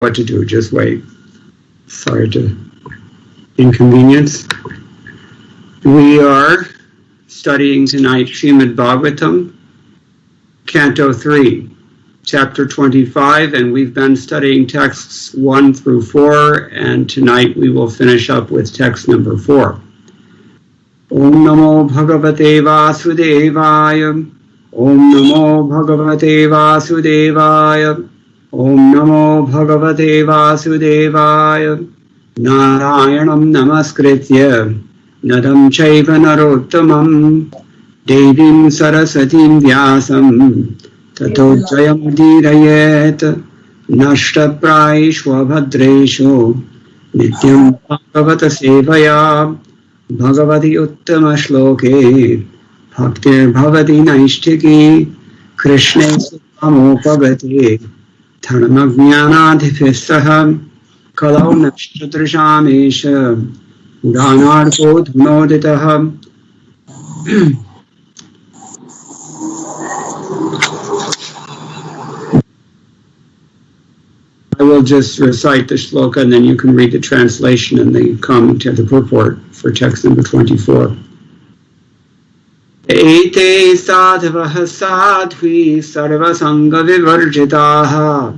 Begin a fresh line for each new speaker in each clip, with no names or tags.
what to do, just wait. Sorry to inconvenience. We are studying tonight Srimad Bhagavatam, Canto 3, Chapter 25, and we've been studying texts 1 through 4, and tonight we will finish up with text number 4. Om Namo Bhagavate Vasudevaya. Om Namo Bhagavate Vasudevaya. Om Namo Bhagavate Vasudevaya. Narayanam Namaskritya Naram Chaiva Narottamam Devim Sarasatim Vyasam Tato Jayam Dirayet Nashta Praishwa Bhadreshu Nityam Bhagavata Sevaya Bhagavati Uttama Shloke Bhaktir Bhavati Naishtiki Krishna Samopagati Dharmajnanadhipissaha Kalau Nashtratrashamesha Udhanarko Dhanoditaha. I will just recite the shloka and then you can read the translation and the commentary, the purport for text number 24. Ete sadhavaha sadhvi sarva sangha vivarjitaha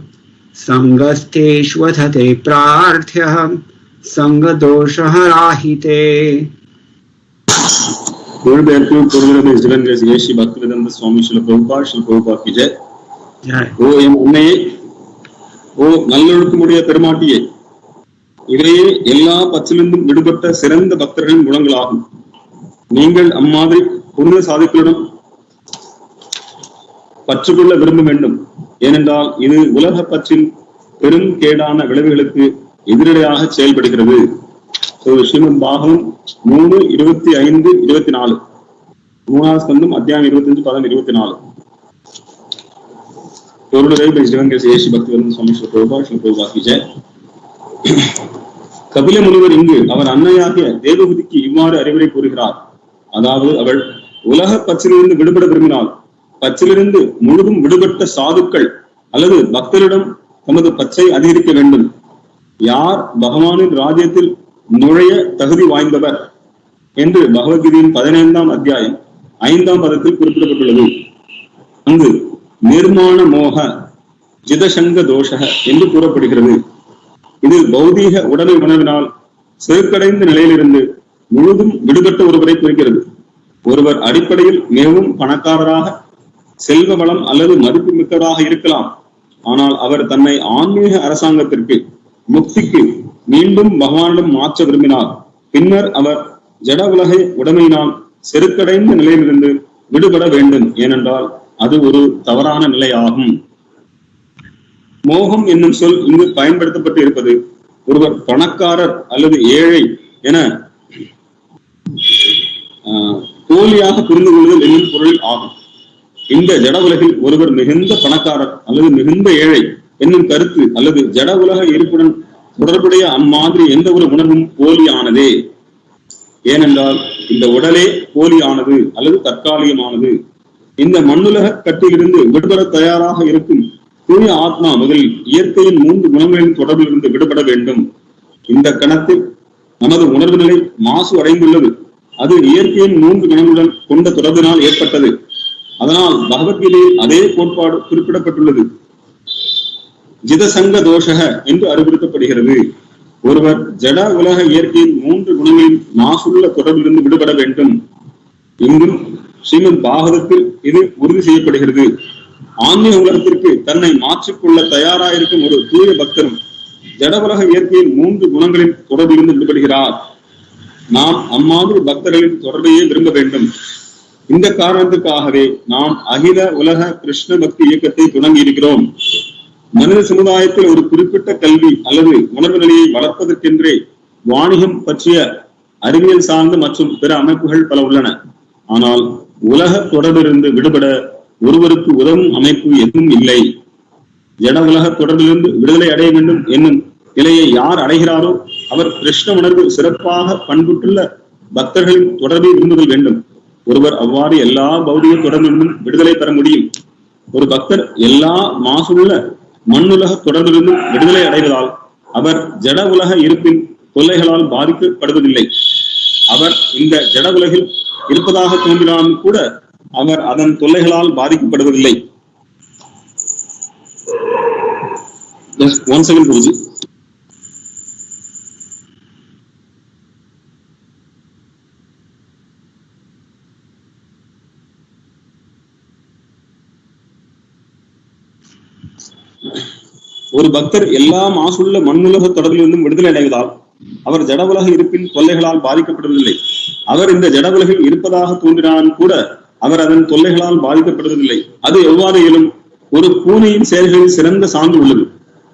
sangasteshvathate prarthyaha sangha doshaha rahite.
மொழிபெயர்ப்பு பொருளுரை இஸ்ரவேல் ஸ்ரீ பக்திவேதாந்த சுவாமி ஸ்ரீல பிரபுபாத் கி ஜெய். ஓ M உன்னையே, ஓ நல்லொழுக்கமுடைய பெருமாட்டியே, இவையே எல்லா பச்சிலிருந்தும் விடுபட்ட சிறந்த பக்தர்களின் குணங்களாகும். நீங்கள் அம்மாதிரி புனித சாதிக்களிடம் பற்றுக்கொள்ள விரும்ப வேண்டும். ஏனென்றால் இது உலக பற்றின் பெரும் கேடான விளைவுகளுக்கு எதிரடையாக செயல்படுகிறது. ஸ்ரீமத் பாகவம் 3:25-24, 3வது ஸ்கந்தம் அத்தியாயம் 25, பதம் 24. பொருளுரை ஸ்ரீ பக்திவேதாந்த சுவாமி ஸ்ரீல பிரபுபாத் கி ஜெய். கபில முனிவர் இங்கு அவர் அன்னையாகிய தேவகுதிக்கு இவ்வாறு அறிவுரை கூறுகிறார். அதாவது அவள் உலக பச்சிலிருந்து விடுபட விரும்பினால் பச்சிலிருந்து முழுதும் விடுபட்ட சாதுக்கள் அல்லது பக்தரிடம் தமது பச்சை அதிகரிக்க வேண்டும். யார் பகவானின் ராஜ்யத்தில் நுழைய தகுதி வாய்ந்தவர் என்று பகவத்கீதையின் 15ஆம் அத்தியாயம் 5ஆம் பதத்தில் குறிப்பிடப்பட்டுள்ளது. அங்கு நிர்மாண மோக ஜிதசங்க தோஷக என்று கூறப்படுகிறது. இது பௌதீக உடலை உணர்வினால் செருக்கடைந்த நிலையிலிருந்து முழுதும் விடுபட்ட ஒருவரை குறிக்கிறது. ஒருவர் அடிப்படையில் மிகவும் பணக்காரராக, செல்வ வளம் அல்லது மதிப்பு மிக்கதாக இருக்கலாம். ஆனால் அவர் தன்னை ஆன்மீக அரசாங்கத்திற்கு, முக்திக்கு மீண்டும் பகவானிடம் மாற்ற விரும்பினார். பின்னர் அவர் ஜட உலகை உடமையினால் செருக்கடைந்த நிலையிலிருந்து விடுபட வேண்டும். ஏனென்றால் அது ஒரு தவறான நிலையாகும். மோகம் என்னும் சொல் இங்கு பயன்படுத்தப்பட்டு இருப்பது ஒருவர் பணக்காரர் அல்லது ஏழை என போலியாக புரிந்து கொள்ளுதல் என்னும் பொருள் ஆகும். இந்த ஜட உலகில் ஒருவர் மிகுந்த பணக்காரர் அல்லது மிகுந்த ஏழை என்னும் கருத்து அல்லது ஜட உலக இருப்புடன் தொடர்புடைய அம்மாதிரி எந்த ஒரு உணர்வும் போலியானதே. ஏனென்றால் இந்த உடலே போலியானது அல்லது தற்காலிகமானது. இந்த மண்ணுலக கட்டிலிருந்து விடுபட தயாராக இருக்கும் தூய ஆத்மா முதலில் இயற்கையின் 3 குணங்களின் தொடர்பிலிருந்து விடுபட வேண்டும். இந்த கணத்தில் நமது உணர்வு நிலை மாசு அடைந்துள்ளது. அது இயற்கையின் 3 குணங்களுடன் கொண்ட தொடர்பினால் ஏற்பட்டது. அதனால் பகவத்கீதையில் அதே கோட்பாடு குறிப்பிடப்பட்டுள்ளது. ஜிதசங்க தோஷக என்று அறிவுறுத்தப்படுகிறது. ஒருவர் ஜட உலக இயற்கையின் 3 குணங்களின் மாசுள்ள தொடர்பிலிருந்து விடுபட வேண்டும். இங்கும் ஸ்ரீமத் பாகவதத்தில் இது உறுதி செய்யப்படுகிறது. ஆன்மீக உலகத்திற்கு தன்னை மாற்றிக்கொள்ள தயாராயிருக்கும் ஒரு தூய பக்தரும் ஜட உலக இயற்கையின் 3 குணங்களின் தொடர்பிலிருந்து விடுபடுகிறார். நாம் அம்மாதிரி பக்தர்களின் தொடர்பையே விரும்ப வேண்டும். இந்த காரணத்துக்காகவே நாம் அகில உலக கிருஷ்ண பக்தி இயக்கத்தை தொடங்கி இருக்கிறோம். மனித சமுதாயத்தில் ஒரு குறிப்பிட்ட கல்வி அல்லது உணர்வு நிலையை வளர்ப்பதற்கென்றே வாணிகம் பற்றிய அறிவியல் சார்ந்த மற்றும் பிற அமைப்புகள் பல உள்ளன. ஆனால் உலக தொடர்பிலிருந்து விடுபட ஒருவருக்கு உதவும் அமைப்பு எதுவும் இல்லை. ஜட உலக தொடர்பிலிருந்து விடுதலை அடைய வேண்டும் என்னும் நிலையை யார் அடைகிறாரோ அவர் கிருஷ்ண உணர்வு சிறப்பாக பண்புற்றுள்ள பக்தர்களின் தொடர்பை விரும்புதல் வேண்டும். ஒருவர் அவ்வாறு எல்லா பௌதிக தொடர்பிலிருந்தும் விடுதலை பெற முடியும். ஒரு பக்தர் எல்லா மாசுள்ள மண்ணுலக தொடர்பிலிருந்து விடுதலை அடைவதால் அவர் ஜட உலக இருப்பின் தொல்லைகளால் பாதிக்கப்படுவதில்லை. அவர் இந்த ஜட உலகில் இருப்பதாக தோன்றினாலும் கூட அவர் அதன் தொல்லைகளால் பாதிக்கப்படுவதில்லை. One second, Guruji. ஒரு பக்தர் எல்லா மாசுள்ள மண்ணுலக தொடர்பிலிருந்தும் விடுதலை அடைவதால் அவர் ஜட உலக இருப்பின் தொல்லைகளால் பாதிக்கப்படுவதில்லை. அவர் இந்த ஜட உலகில் இருப்பதாக தோன்றினாலும் கூட அவர் அதன் தொல்லைகளால் பாதிக்கப்படுவதில்லை. அது எவ்வாறு இயலும்? ஒரு பூனையின் செயல்களில் சிறந்த சான்று உள்ளது.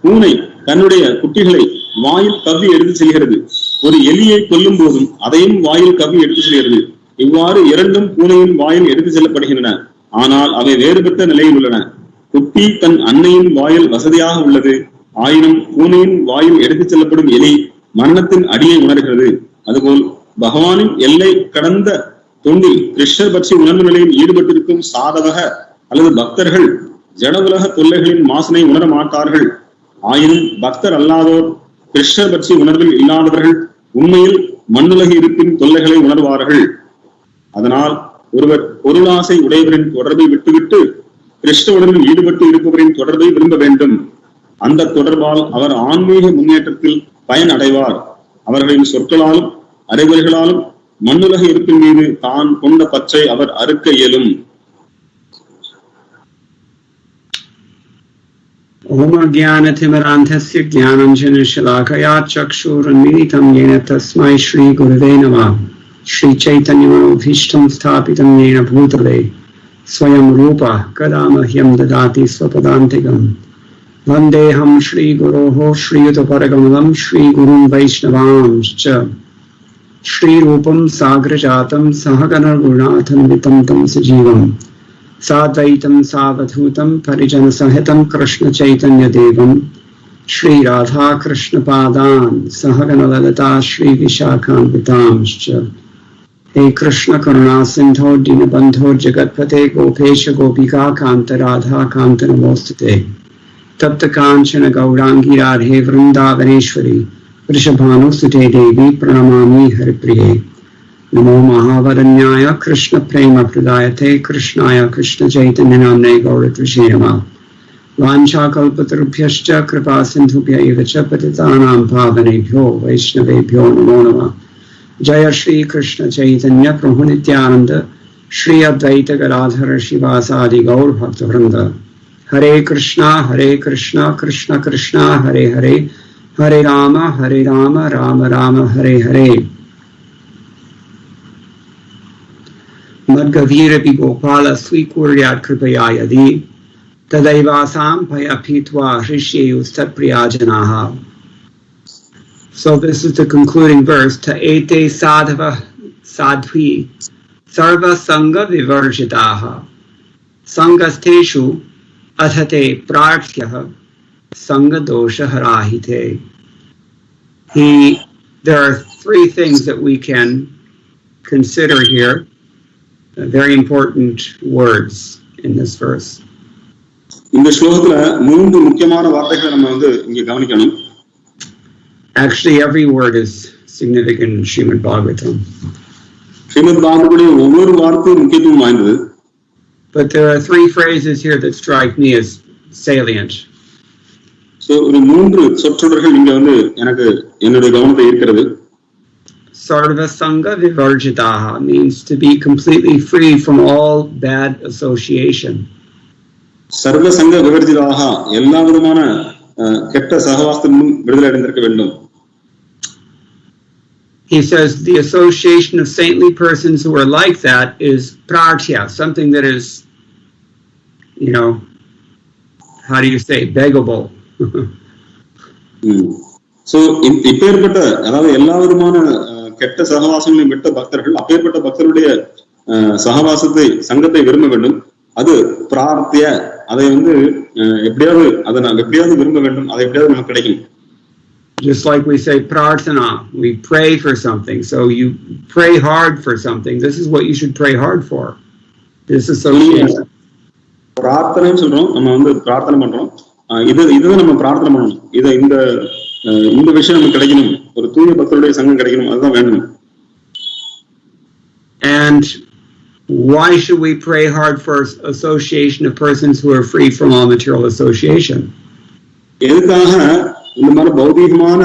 பூனை தன்னுடைய குட்டிகளை வாயில் கவ்வி எடுத்து செல்கிறது. ஒரு எலியை கொல்லும் போதும் அதையும் வாயில் கவ்வி எடுத்து செல்கிறது. இவ்வாறு இரண்டும் பூனையின் வாயில் எடுத்து செல்லப்படுகின்றன. ஆனால் அவை வேறுபட்ட நிலையில் உள்ளன. குட்டி தன் அன்னையின் வாயில் வசதியாக உள்ளது. ஆயினும் பூனையின் வாயில் எடுத்துச் செல்லப்படும் எலி மரணத்தின் அடியை உணர்கிறது. அதுபோல் பகவானின் எல்லை கடந்த தொண்டில் கிருஷ்ணர் பற்றி உணர்வு நிலையில் ஈடுபட்டிருக்கும் சாதவக அல்லது பக்தர்கள் ஜட உலக தொல்லைகளின் மாசனை உணர மாட்டார்கள். ஆயினும் பக்தர் அல்லாதோர் கிருஷ்ணர் பற்றி உணர்வில் இல்லாதவர்கள் உண்மையில் மண்ணுலக இருப்பின் தொல்லைகளை உணர்வார்கள். அதனால் ஒருவர் பொருளாசை உடையவரின் தொடர்பை விட்டுவிட்டு கிருஷ்ண உணர்வில் ஈடுபட்டு இருப்பவரின் தொடர்பை விரும்ப வேண்டும். அந்த தொடர்பால் அவர் ஆன்மீக முன்னேற்றத்தில் பயன் அடைவார். அவர்களின் சொற்களாலும் அறிவுரைகளாலும் மண்ணுலக இருப்பின் மீது தான் கொண்ட பற்றை அவர் அறுக்க இயலும்.
Om Jnanatimirandhasya Jnananjana Shalakaya Chakshurunmilitam Yena Tasmai Shri Gurave Namah. Shri Chaitanya Manobhishtam Sthapitam Yena Bhutale Swayam Rupa Kadamahyam Dadati Swapadantikam. Vandeham Shri Guroho Shri Utaparagamam Shri Gurum Vaishnavamscha. Shri Rupam Sagrajatam Sahagana Gurunatham Vitam Tam Sajivam. Sadvaitam Savadhutam Parijana Sahitam Krishna Chaitanya Devam Shri Radha Krishna Padan Sahagana Lalita Shri Vishakam Vitamscha. Hey Krishna Karuna Sindho Dinabandho Jagatpate Gopesha Gopika Kanta Radha Kanta Namostate Tapta Kanchana Gaurangi Radhe Vrindavaneshwari Vrishabhanu Sute Devi Pranamami Haripriye. Namo Mahavaranyaya Krishna Prema Pradayate Krishnaya Krishna Chaitanya Namne Gauratrishe Namah. Vancha Kalpatarubhyascha Kripa Sindhubhya Evacha Patitanam Pavanebhyo Vaishnavebhyo Namo Namah. Jaya Shri Krishna Chaitanya Prabhu Nityananda Shri Advaita Gadadhara Shivasadi Gaur Bhaktavrinda. Hare Krishna Krishna Krishna Hare Hare Hare Rama Rama Rama Hare Hare. Madgavirapi Gopala Swikuryat Kripayayadi Tadaivasam Payapitva Hrishyayus Tatpriyajanaha. So this is the concluding verse. Ta ete sadhava sadhvi sarva sangha vivarjitaha sangasteshu athate prarthyaha sangha dosha harahite. There are three things that we can consider here. Very important words in this verse.
இந்த ஸ்லோகத்துல மூன்று முக்கியமான வார்த்தைகளை நம்ம இங்க கவனிக்கணும்.
Actually, every word is significant in Srimad Bhagavatam.
Srimad Bhagavatam ஒவ்வொரு வார்த்தையும் முக்கியத்துவம் வாய்ந்தது.
But there are three phrases here that strike me as salient.
So ஒரு மூன்று சொற்றொடர்கள் இங்க எனக்கு என்னுடைய கவனத்தை ஈர்க்கிறது.
Sarva Sangha Vivarjitaha means to be completely free from all bad association.
Sarva Sangha Vivarjitaha எல்லா விதமான கெட்ட சகவாசத்திலும் விடுதலை அடைந்திருக்க வேண்டும்.
He says the association of saintly persons who are like that is prarthya, something that is, how do you say, beggable.
So இப்பேற்பட்ட அதாவது எல்லா விதமான கெட்ட சகவாசங்களையும் விட்ட பக்தர்கள் அப்பேற்பட்ட பக்தருடைய சகவாசத்தை சங்கத்தை விரும்ப வேண்டும். அது பிரார்த்திய, அதை எப்படியாவது விரும்ப வேண்டும், அதை எப்படியாவது நமக்கு கிடைக்கும்.
Just like we say prarthana, we pray for something. So you pray hard for something. This is what you should pray hard for. This association.
பிரார்த்தனைன்னு சொல்றோம், நம்ம பிரார்த்தனை பண்றோம். இதுதான் நம்ம பிரார்த்தனை பண்ணணும். இந்த விஷயம் நமக்கு கிடைக்கணும், ஒரு தூய பக்தருடைய சங்கம் கிடைக்கணும், அதுதான் வேணும்.
And why should we pray hard for association of persons who are free from all material association?
எதுக்காக இந்த மாதிரி பௌதீகமான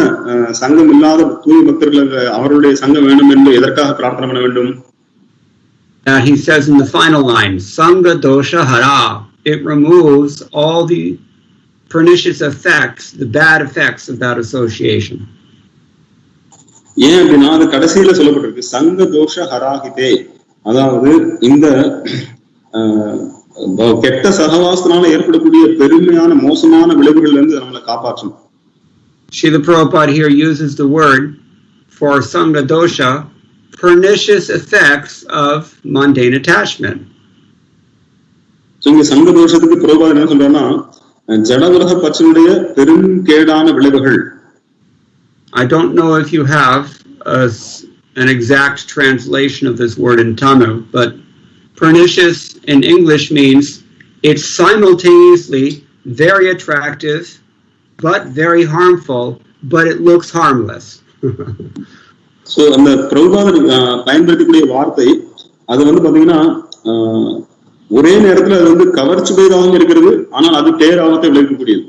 சங்கம் இல்லாத தூய பக்தர்கள் அவருடைய சங்கம் வேணும் என்று எதற்காக பிரார்த்தனை பண்ண வேண்டும்?
He says in the final line, Sangha dosha hara. It removes all the pernicious effects, the bad effects of that association.
ஏன் அப்படின்னா அது கடைசியில சொல்லப்பட்டிருக்கு, சங்க தோஷ ஹராஹிதே, அதாவது இந்த கெட்ட சகவாசத்தினால ஏற்படக்கூடிய பெருமையான மோசமான விளைவுகள்ல இருந்து நம்மளை காப்பாற்றும்.
Srila Prabhupada here uses the word for Sangha dosha, pernicious effects of mundane attachment.
இங்க சங்க தோஷத்துக்கு பிரபாத் என்ன சொல்றாருன்னா, ஜட உலக பற்றினுடைய பெரும் கேடான விளைவுகள்.
I don't know if you have an exact translation of this word in Tamil, but pernicious in English means it's simultaneously very attractive but very harmful, but it looks harmless.
So அந்த பிரபாத் பயன்படுத்தக்கூடிய வார்த்தை அது வந்து பாத்தீங்கன்னா ஒரே நேரத்துல அது வந்து கவர்ச்சியாகவும் இருக்கிறது, ஆனால் அது பேராபத்தை விளைவிக்கக்கூடியது.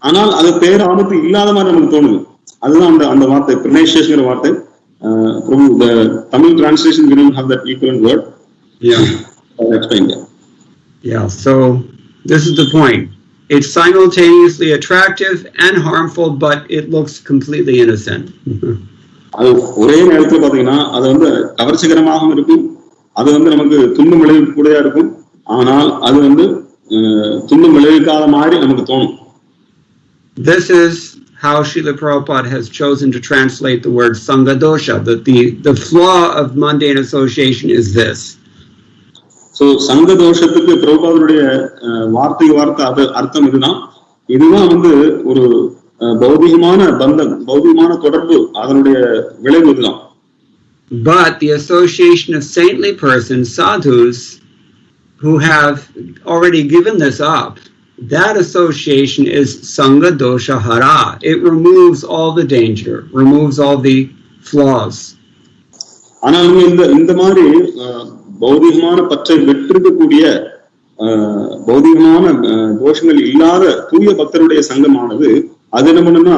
ஆனால் அது பேராபத்து இல்லாத மாதிரி நமக்கு தோணுது. அதுதான் அந்த வார்த்தை pernicious வார்த்தை. The Tamil translation we don't have that equivalent word.
Yeah.
I'll explain that.
Yeah, so this is the point. It's simultaneously attractive and harmful, but it looks completely innocent.
அது ஒரே நேரத்துல பாத்தீங்கன்னா அது வந்து கவர்ச்சிகரமாகவும் இருக்கும், அது வந்து நமக்கு துன்பம் விளைவிக்கக்கூடியதா இருக்கும், ஆனால் அது வந்து துன்பம் விளைவிக்காத மாதிரி நமக்கு தோணும்.
This is how Srila Prabhupada has chosen to translate the word Sangha dosha, that the flaw of mundane association is this.
So Sangha doshathukku பிரபுபாதருடைய வார்த்தை அர்த்தம் இதுதான் வந்து ஒரு பௌதிகமான பந்தம், பௌதிகமான தொடர்பு, அதனுடைய விளைவு இதுதான்.
But the association of saintly persons, sadhus, who have already given this up, that association is Sangha dosha hara. It removes all the danger, removes all the flaws.
ஆனால் இந்த மாதிரி பௌதிகமான பற்றை வெற்றிருக்கக்கூடிய பௌதிகமான தோஷங்கள் இல்லாத தூய பக்தருடைய சங்கமானது அது என்ன பண்ணுன்னா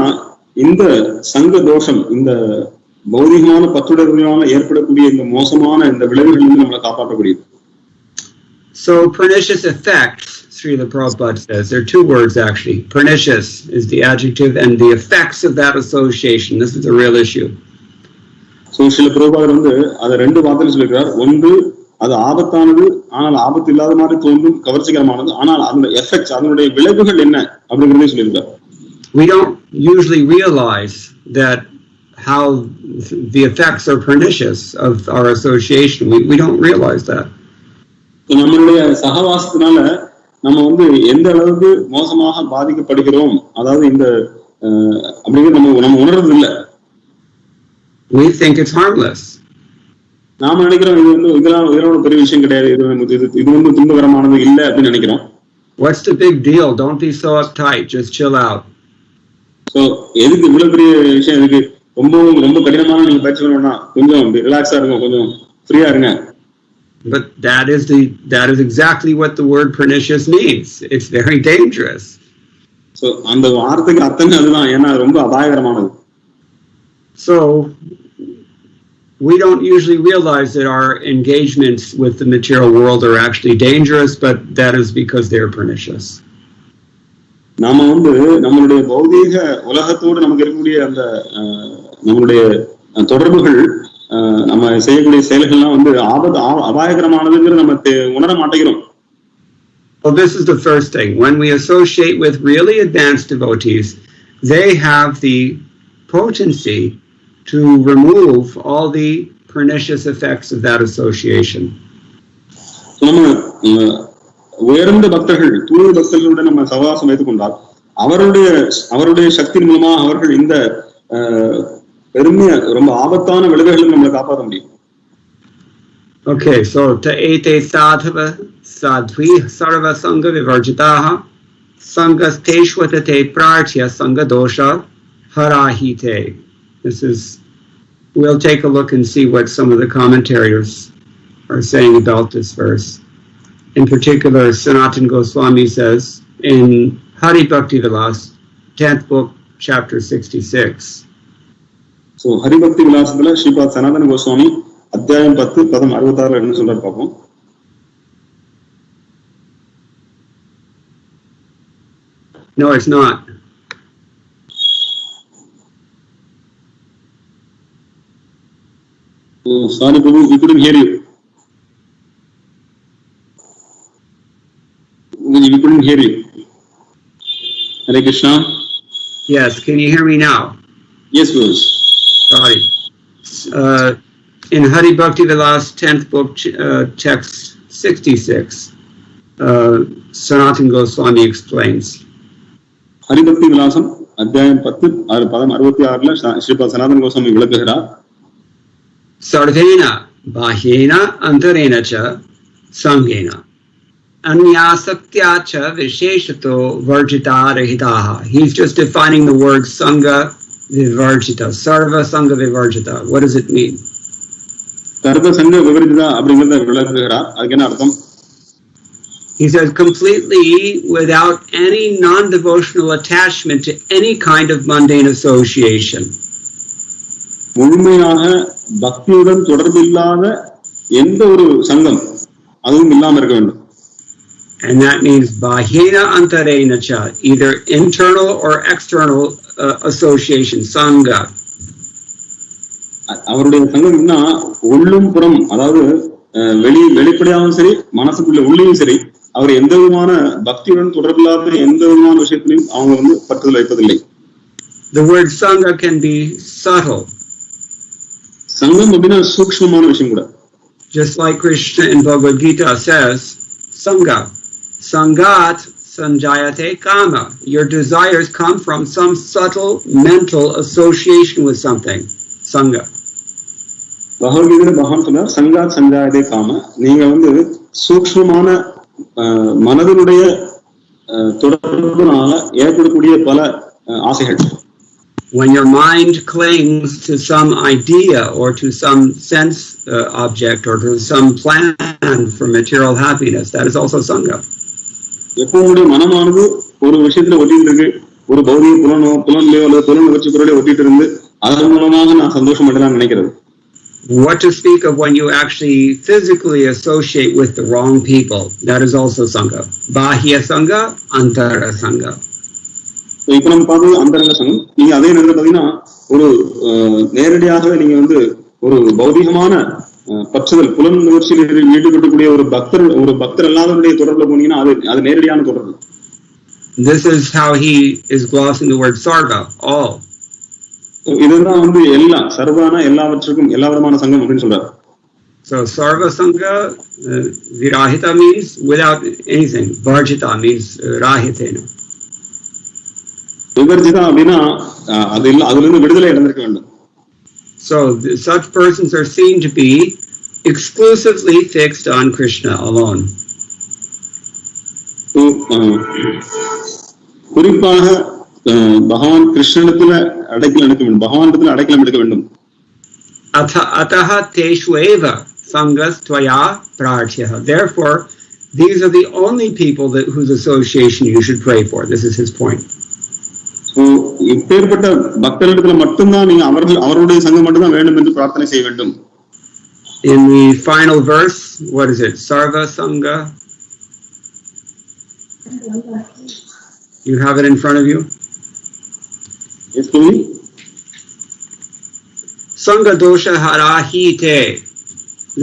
இந்த சங்க தோஷம், இந்த பௌதிகமான பற்றுடர்களால ஏற்படக்கூடிய இந்த மோசமான இந்த விளைவுகளிலிருந்து நம்மளை காப்பாற்றக்கூடியது.
So pernicious effects, Srila Prabhupada says, there are two words actually. Pernicious is the adjective, and the effects of that association. This is the real issue.
So Srila Prabhupada வந்து அதை ரெண்டு வார்த்தையில சொல்லியிருக்கிறார். ஒன்று அது ஆபத்தானது, ஆனால் ஆபத்து இல்லாத மாதிரி தோன்றும், கவர்ச்சிகரமானது, ஆனால் அதனுடைய எஃபெக்ட்ஸ், அதனுடைய விளைவுகள் என்ன அப்படிங்கிறதே சொல்லியிருக்கார்.
We don't usually realize that how the effects are pernicious of our association. We don't realize that.
நம்மளுடைய சகவாசத்தினால நம்ம வந்து எந்த அளவுக்கு மோசமாக பாதிக்கப்படுகிறோம், அதாவது இந்த அப்படிங்கிறது நம்ம உணர்றது இல்லை.
We think it's harmless.
நாம நினைக்கிறோம் இது வந்து இதெல்லாம் பெரிய விஷயம் கிடையாது, இது வந்து துன்பகரமானது இல்லை அப்படின்னு நினைக்கிறோம்.
What's the big deal? Don't be so uptight. Just chill out.
So எதுக்கு இவ்வளவு பெரிய விஷயம், எதுக்கு ரொம்ப கடினமான நீங்க பயிற்சி பண்ணணும்னா கொஞ்சம் ரிலாக்ஸா இருங்க, கொஞ்சம் ஃப்ரீயா இருங்க.
But that is exactly what the word pernicious means. It's very dangerous.
So அந்த வார்த்தைக்கு அர்த்தமே அதுதான், ஏன்னா ரொம்ப அபாயகரமானது.
So we don't usually realize that our engagements with the material world are actually dangerous, but that is because they are pernicious.
நாம வந்து நம்மளுடைய பௌதீக உலகத்தோடு நமக்கு இருக்கக்கூடிய அந்த நம்மளுடைய தொடர்புகள், நம்ம செய்யக்கூடிய செயல்கள்லாம் வந்து அபாயகரமானதுங்கிறது நம்ம உணர மாட்டேங்கிறோம்.
Well, this is the first thing. When we associate with really advanced devotees, they have the potency to remove all the pernicious effects of that association.
நம்ம உயர்ந்த பக்தர்கள், தூய பக்தர்களுடன் நம்ம சகவாசம் வைத்துக் கொண்டால் அவருடைய சக்தியின் மூலமா அவர்கள் இந்த பெருமைய ரொம்ப ஆபத்தான விளைவுகளை நம்மளை காப்பாற்ற முடியும்.
Okay, so ta ete sadhava sadhvi sarva sangha vivarjitaha Sangasteshvatate prartya sangadosha harahite. We'll take a look and see what some of the commentators are saying about this verse. In particular, Sanatana Goswami says in Hari Bhakti Vilas, 10th book, chapter 66.
So, Hari Bhakti Vilas, Sripad Sanatana Goswami, Adhyayam 10, Padam 66 என்ன சொல்றாரு பாப்போம்.
No, it's not.
Oh, sorry, Prabhu, we couldn't hear you. We couldn't hear you. Hare Krishna.
Yes, can you hear me now?
Yes, please.
Sorry. In Hari Bhakti Vilas, 10th book, text 66, Sanatana Goswami explains.
Hari Bhakti Vilasam, Adhyayam 10, Padam 66, Sripad Sanatana Goswami விளக்குகிறார்.
Sarvena bahyena antarena cha sangena anyasatya cha visheshato varjita rahitaha. He's just defining the word sangha vivarjita, sarva sangha vivarjita. What does it mean?
Sarva sangha vivarjita அப்படிங்கறத விளக்குகிறார். அதுக்கு என்ன அர்த்தம்?
He says completely without any non-devotional attachment to any kind of mundane association.
முழுமையாக பக்தியுடன் தொடர்பு இல்லாத எந்த ஒரு சங்கம் அதுவும் இல்லாம இருக்க வேண்டும்.
And that means bahyena antarena cha, either internal or external association, sangha.
அவருடைய சங்கம் என்ன உள்ளும் புறம், அதாவது வெளிப்படையாகவும் சரி மனசுக்குள்ள உள்ளேயும் சரி, அவர் எந்த விதமான பக்தியுடன் தொடர்பில்லாத எந்த விதமான விஷயத்திலையும் அவங்க பற்றுதல் வைப்பதில்லை.
The word sangha can be subtle.
சங்கம் அப்படின்னா சூக்ஷ்மமான விஷயம் கூட.
Just like Krishna in Bhagavad Gita says, sangha, sangat sanjayate kama. Your desires come from some subtle mental association with something. Sangha.
பகவத்கீதையில பகவான் சொன்னார், சங்காத் சஞ்சாயதே காம. நீங்க சூக்ஷ்மமான மனதினுடைய தொடர்புனால ஏற்படக்கூடிய பல ஆசைகள்.
When your mind clings to some idea or to some sense object or to some plan for material happiness, that is also sangha.
எப்பவுடைய மனமானது ஒரு விஷயத்துல ஒட்டிட்டு இருக்கு, ஒரு பௌதிக புலன்லையோ அல்லது புலன் வச்சு பொருளையோ ஒட்டிட்டு இருந்து அதன் மூலமாக நான் சந்தோஷம் அடையலாம்னு நினைக்கிறது.
What to speak of when you actually physically associate with the wrong people? That is also sangha. Bahya sangha, antara sangha.
இப்ப நம்ம பார்த்து அந்தரங்க சங்கம். நீங்க அதே நேரத்தில் பாத்தீங்கன்னா ஒரு நேரடியாகவே நீங்க ஒரு பௌதிகமான பற்றுதல் புலன் முயற்சியில் ஈடுபடக்கூடிய ஒரு பக்தர் அல்லாதவருடைய தொடர்புல போனீங்கன்னா அது நேரடியான தொடர்பு.
This is how he is glossing the word sarva, all.
இதுதான் எல்லா சர்வான எல்லாவற்றுக்கும் எல்லா விதமான சங்கம் அப்படின்னு சொல்றாரு.
So sarva sangha, virahita means without anything. Varjita means rahitena.
விவர்ஜிதா அப்படின்னா அதுல இருந்து விடுதலை அடைந்திருக்க வேண்டும்.
So such persons are seen to be exclusively fixed on Krishna alone.
குறிப்பாக பகவான் கிருஷ்ணனிடத்துல அடைக்கலம் எடுக்க வேண்டும்.
Ataha teshu eva sangas tvaya prarthya. Therefore, these are the only people whose association you should pray for. This is his point.
இப்பேற்பட்ட பக்தர்களிடத்துல மட்டும்தான் நீங்க அவருடைய சங்கம் மட்டும்தான் வேண்டும் என்று பிரார்த்தனை செய்ய வேண்டும்.
In the final verse, what is it? Sarva sangha. You have it in front of you?
Yes, please.
Sangha dosha harahite.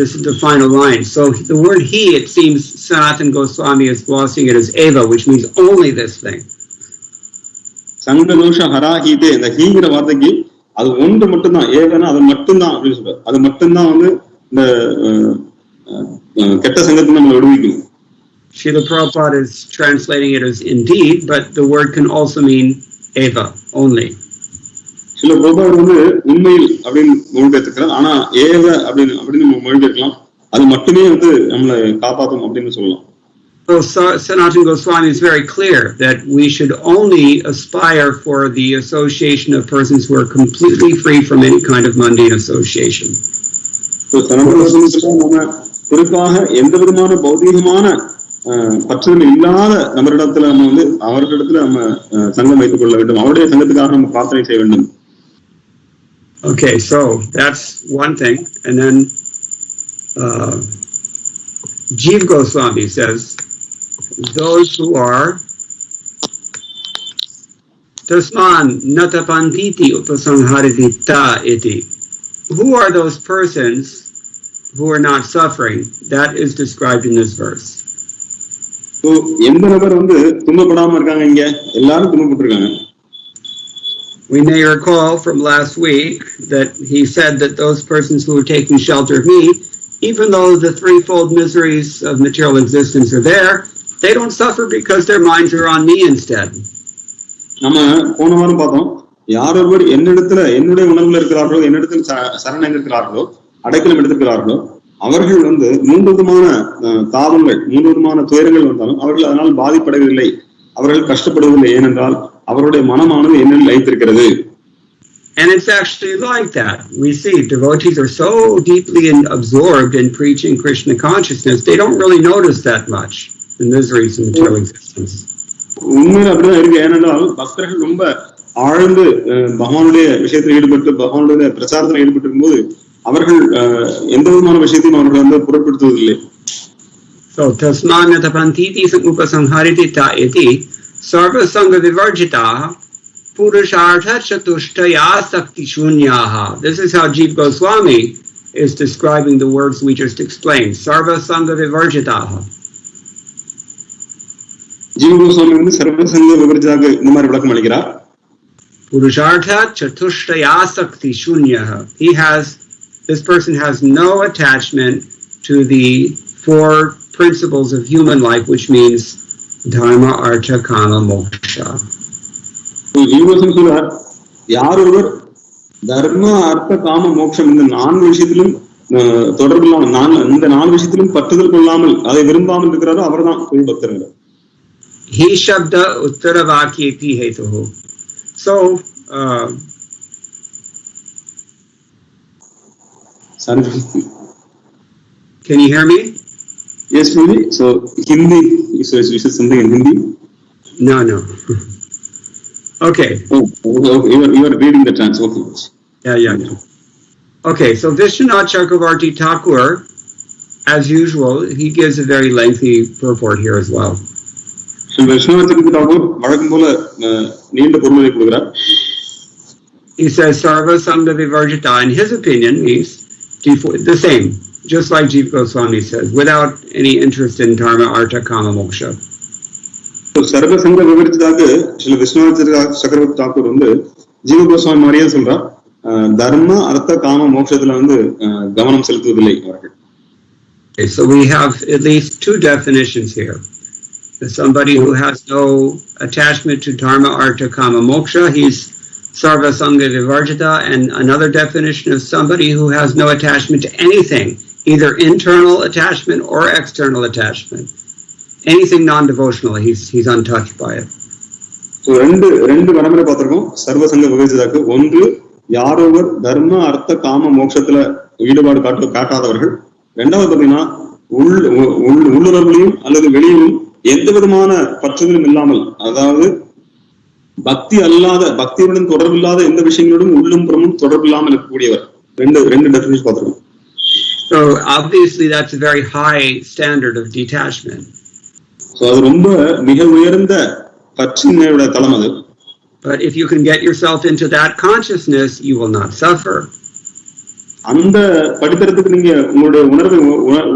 This is the final line. So the word he, it seems Sanatana Goswami is glossing it as eva, which means only this thing.
சங்க தோஷ ஹராஹீதே, இந்த ஹீங்கிற வார்த்தைக்கு அது ஒன்று மட்டும்தான், ஏகனா அது மட்டும்தான் அப்படின்னு சொல்ற. அது மட்டும்தான் இந்த கெட்ட சங்கத்தை நம்ம விடுவிக்கும்.
Srila Prabhupada is translating it as indeed, but the word can also mean eva, only.
Srila Prabhupada உண்மையில் அப்படின்னு மொழிபெயர்த்துக்கிறார். ஆனா ஏவ அப்படின்னு மொழிபெயர்க்கலாம். அது மட்டுமே நம்மளை காப்பாற்றும் அப்படின்னு சொல்லலாம்.
Sanatana Goswami is very clear that we should only aspire for the association of persons who are completely free from any kind of mundane association.
So குறிப்பாக எந்த விதமான பௌதீகமான பற்றுதல் இல்லாத நம்மரிடத்துல நம்ம வந்து அவர்களிடத்துல நம்ம சங்கம் வைத்துக் கொள்ள வேண்டும், அவருடைய சங்கத்துக்காக நம்ம பிரார்த்தனை செய்ய வேண்டும்.
Okay, so that's one thing. And then Jiva Goswami says, those who are tasman natapantiti upasanhariti ta iti. Who are those persons who are not suffering? That is described in this verse.
So எந்த நபர் வந்து துன்பப்படாம இருக்காங்க? இங்க எல்லாரும் துன்பப்பட்டிருக்காங்க.
We may recall from last week that he said that those persons who are taking shelter of me, even though the threefold miseries of material existence are there, they don't suffer because their minds are on me instead.
நம்ம போன வாரம் பார்த்தோம், யார் ஒருவர் என்னுடைய உணர்வுல இருக்கிறார்களோ, என்னிடத்தில் சரணம் இருக்கிறார்களோ, அடைக்கலம் எடுத்திருக்கிறார்களோ, அவர்கள் வந்து மூன்று விதமான தாபங்கள், மூன்று விதமான துயரங்கள் வந்தாலும் அவர்கள் அதனால் பாதிப்படவில்லை, அவர்கள் கஷ்டப்படுவதில்லை. ஏனென்றால் அவருடைய மனமானது என்னில் லயித்திருக்கிறது.
And it's actually like that. We see devotees are so deeply absorbed in preaching Krishna consciousness, they don't really notice that much the miseries of material existence.
உண்மையில அப்படிதான் இருக்கு. ஏனென்றால் பக்தர்கள் ரொம்ப ஆழ்ந்து பகவானுடைய விஷயத்தில் ஈடுபட்டு பகவானுடைய பிரச்சாரத்தில் ஈடுபட்டு இருக்கும்போது அவர்கள் எந்த விதமான விஷயத்தையும் அவர்கள் வந்து பொருட்படுத்துவதில்லை.
So tasmanatapantiti upasanhariti ta iti sarva sangha vivarjitaha purushartha chatushtaya sakti shunyaha. This is how Jiva Goswami is describing the words we just explained. Sarva sangha vivarjitaha.
Jiva Goswami வந்து சர்வ சங்க விவர்ஜிதாக இந்த மாதிரி விளக்கம் அளிக்கிறார்.
Purushartha chatushtaya sakti shunyaha. This person has no attachment to the four principles of human life, which means dharma, artha, kama, moksha.
யார் ஒருவர் தர்ம அர்த்த காம மோட்சம் இந்த நான்கு விஷயத்திலும் தொடர்பில்லாமல் இந்த நான்கு விஷயத்திலும் பற்றுதல் கொள்ளாமல் அதை விரும்பாமல் இருக்கிறாரோ அவர் தான் குரு பக்தர்கள்.
He shabda uttara vakyeti hetuhu. So can you hear me?
Yes, maybe. So Hindi, you said something in Hindi?
No. Okay.
Oh, you are reading the translation.
Yeah. Okay, so Vishwanath Chakravarti Thakur, as usual, he gives a very lengthy purport here as well.
So Vishwanath Chakravarti Thakur வழக்கம் போல நீண்ட பொருளை கொடுக்கிறார்.
He says sarva sangha vivarjita, in his opinion, means the same, just like Jiva Goswami says, without any interest in dharma, artha, kama, moksha.
So sarva sangha vivarjitaga Srila Vishwanath Chakravarti Thakur வந்து ஜீவ கோஸ்வாமி மாதிரியே சொல்றார். தர்ம அர்த்த காம மோட்சத்துல வந்து கவனம் செலுத்துவதில்லை அவர்கள்.
Okay, so we have at least two definitions here. Somebody who has no attachment to dharma, artha, kama, moksha, he's sarva sangha vivarjita, and another definition of somebody who has no attachment to anything, either internal attachment or external attachment. Anything non-devotional, he's untouched by it.
So ரெண்டு வரமுறை பார்த்திருக்கோம் சர்வ சங்க விவேஜிதாக்கு. ஒன்று யாரோவர் தர்ம அர்த்த காம மோட்சத்துல ஈடுபாடு காட்டாதவர்கள். ரெண்டாவது பாத்தீங்கன்னா உள்ளுணர்வுலையும் அல்லது வெளியிலும் எந்த விதமான பற்றுதலும் இல்லாமல், அதாவது பக்தியுடன் தொடர்பில்லாத எந்த விஷயங்களோடும் உள்ளும் புறமும் தொடர்பில்லாமல் இருக்கக்கூடியவர். ரெண்டு டெஃபினிஷன் பார்த்திருக்கோம்.
So obviously that's a very high standard of detachment.
So அது ரொம்ப மிக உயர்ந்த பற்றினையோட தளம் அது.
But if you can get yourself into that consciousness, you will not suffer.
அந்த படித்தரத்துக்கு நீங்க உங்களுடைய உணர்வை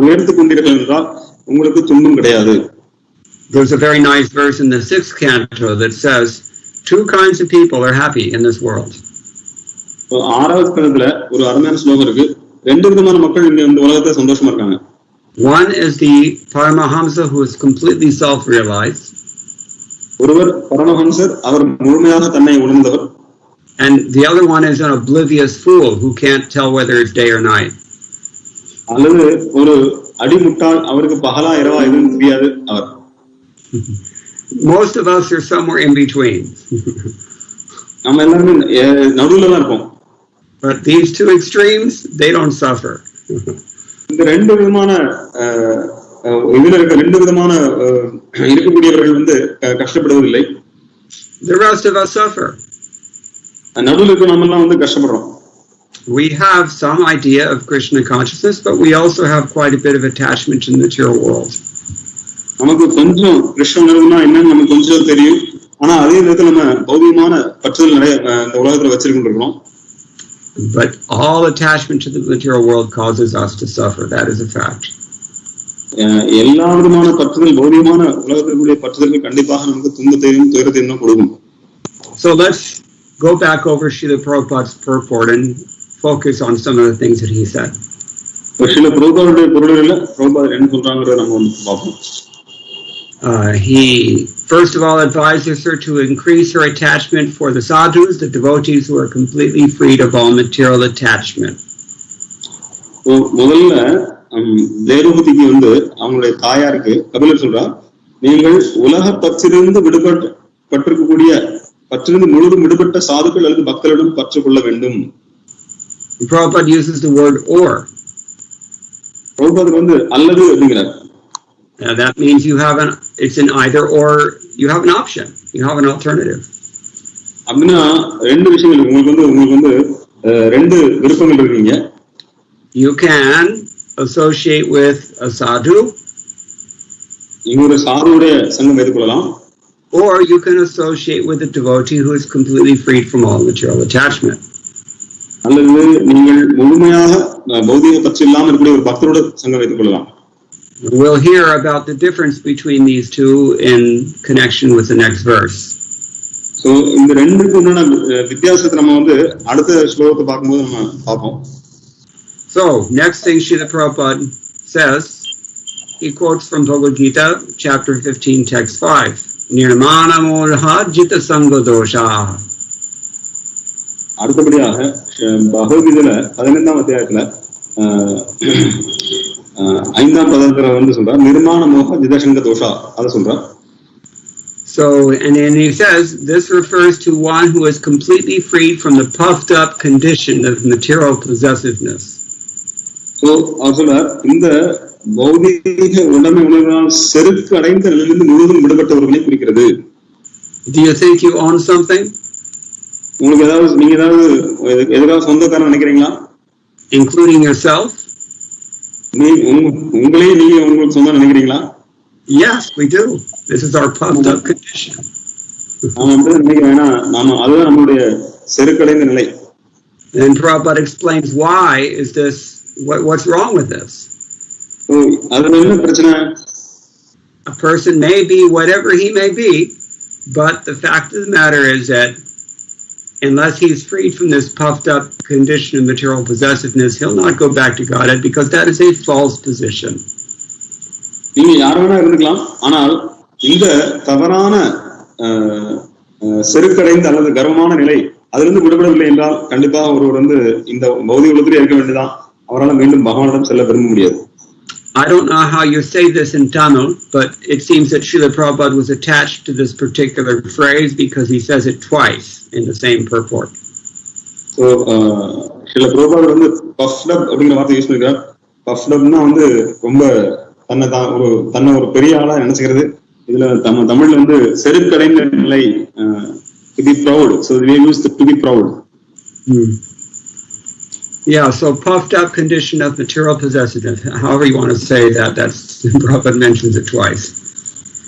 உயர்த்து கொண்டீர்கள் என்றால் உங்களுக்கு துன்பம் கிடையாது.
There's a very nice verse in the 6th canto that says, two kinds of people are happy in this world.
ஆறாவது கணத்துல ஒரு அருமையான ஸ்லோகம் இருக்கு. ரெண்டு விதமான மக்கள் இந்த உலகத்துல சந்தோஷமா இருக்காங்க.
One is the Paramahamsa who is completely self-realized.
ஒருவர் பரமஹம்சர், அவர் முழுமையாக தன்னை உணர்ந்தவர்.
And the other one is an oblivious fool who can't tell whether it's day or night.
அல்லது ஒரு அடிமுட்டாள், அவருக்கு பகலா இரவா எதுவும் தெரியாது அவர்.
Most of us are somewhere in between.
நம்ம எல்லாருமே நடுவுல தான் இருப்போம்.
But these two extremes, they don't suffer.
இந்த ரெண்டு விதமான இதுல இருக்க ரெண்டு விதமான இருக்கக்கூடியவர்கள் வந்து கஷ்டப்படுவதில்லை.
The rest of us suffer.
நடுவுல இருக்க நம்ம எல்லாம் வந்து கஷ்டப்படுறோம்.
We have some idea of Krishna consciousness, but we also have quite a bit of attachment to the material world.
நமக்கு கொஞ்சம் கிருஷ்ண உணர்வுனா என்னன்னு நமக்கு கொஞ்சம் தெரியும். ஆனா அதே நேரத்தில் நம்ம பௌதிகமான பற்றுதல் நிறைய இந்த உலகத்துல வச்சிருக்கோம்.
But all attachment to the material world causes us to suffer. That is a fact.
எல்லா விதமான பற்றுதல் பௌதிகமான உலகத்திற்குரிய பற்றுதல்கள் கண்டிப்பாக நமக்கு துன்பத்தையும் துயரத்தையும் தான் கொடுக்கும்.
So let's go back over Srila Prabhupada's purport and focus on some of the things that he said.
Srila Prabhupada's பொருளில் Prabhupada என்ன சொல்றாங்கறத நம்ம வந்து பார்ப்போம்.
He first of all advises her to increase her attachment for the sadhus, the devotees who are completely freed of all material attachment.
முதல்ல தேவபூதிக்கு வந்து அவங்களுடைய தாயாருக்கு கபிலர் சொல்றார், நீங்கள் உலக பற்றிலிருந்து விடுபட்டிருக்கக்கூடிய பற்றிலிருந்து முழுதும் விடுபட்ட சாதுக்கள் அல்லது பக்தர்களிடம் பற்று கொள்ள வேண்டும்.
Prabhupada uses the word or.
Prabhupada வந்து அல்லது அப்படிங்கிறார்.
That means it's an either or, you have an option, you have an alternative.
அப்படின்னா ரெண்டு விஷயங்கள் உங்களுக்கு வந்து ரெண்டு விருப்பங்கள் இருக்கீங்க.
You can associate with a sadhu,
நீங்க ஒரு சாதுவுடைய சங்கம் வைத்துக் கொள்ளலாம்.
Or you can associate with a devotee who is completely freed from all material attachment.
அல்லது நீங்கள் முழுமையாக பௌதிக பற்று இல்லாமல் இருக்கக்கூடிய ஒரு பக்தரோட சங்கம் வைத்துக் கொள்ளலாம்.
We'll hear about the difference between these two in connection with the next verse.
So இந்த ரெண்டுக்கு உண்டான வித்தியாசத்தை நம்ம வந்து அடுத்த ஸ்லோகத்தை பார்க்கும்போது நம்ம பார்ப்போம்.
So next thing Srila Prabhupada says, he quotes from Bhagavad Gita chapter 15 text 5. Nirmana moha jita sanga dosha.
அடுத்தபடியாக பகவத்கீதையில 15ஆம் அத்தியாயத்துல 5ஆம் பதத்துல வந்து சொல்றார், நிர்மாண மோக ஜிதசங்க தோஷா அத சொல்றார்.
So and then he says this refers to one who is completely freed from the puffed up condition of material possessiveness.
So அவர் சொல்றார், இந்த பௌதிக உடைமை உணர்வால் செருக்கு அடைந்த நிலையிலிருந்து முழுவதும் விடுபட்டவர்களை குறிக்கிறது.
Do you think you own something?
உங்களுக்கு நீங்க ஏதாவது சொந்தக்காரன் நினைக்கிறீங்களா?
Including yourself?
உங்களே நீங்க உங்களுக்கு சொந்தம் நினைக்கிறீங்களா?
Yes, we do. This is our puffed up condition.
நாம அப்படி நினைக்கிறோம், நாம அதுதான் நம்மளுடைய செருக்கடைந்த நிலை.
And Prabhupada explains why is this, what's wrong with this?
அதுல என்ன பிரச்சனை?
A person may be whatever he may be, but the fact of the matter is that unless he's freed from this puffed up condition of material possessiveness, he'll not go back to Godhead because that is a false position.
நீங்க யார வேணா இருந்துக்கலாம், ஆனால் இந்த தவறான செருக்கடைந்த அல்லது கர்வமான நிலை அதிலிருந்து விடுபடவில்லை என்றால் கண்டிப்பாக ஒருவர் வந்து இந்த பௌதிக உலகத்திலே இருக்க வேண்டியதான். அவரால் மீண்டும் பகவானிடம் செல்ல விரும்ப முடியாது.
I don't know how you say this in Tamil, but it seems that Srila Prabhupada was attached to this particular phrase because he says it twice in the same purport.
So, Srila Prabhupada வந்து puffed up அப்படிங்கிற வார்த்தை use பண்ணிருக்கார். Puffed upனா வந்து ரொம்ப தன்னை ஒரு பெரிய ஆளா நினைச்சுக்கிறது. இதுல தமிழ்ல வந்து செருக்கடைந்த நிலை, to be proud. So we use to be proud.
Yeah, so puffed up condition of material possessiveness. However you want to say that, that's Prabhupada mentions it twice.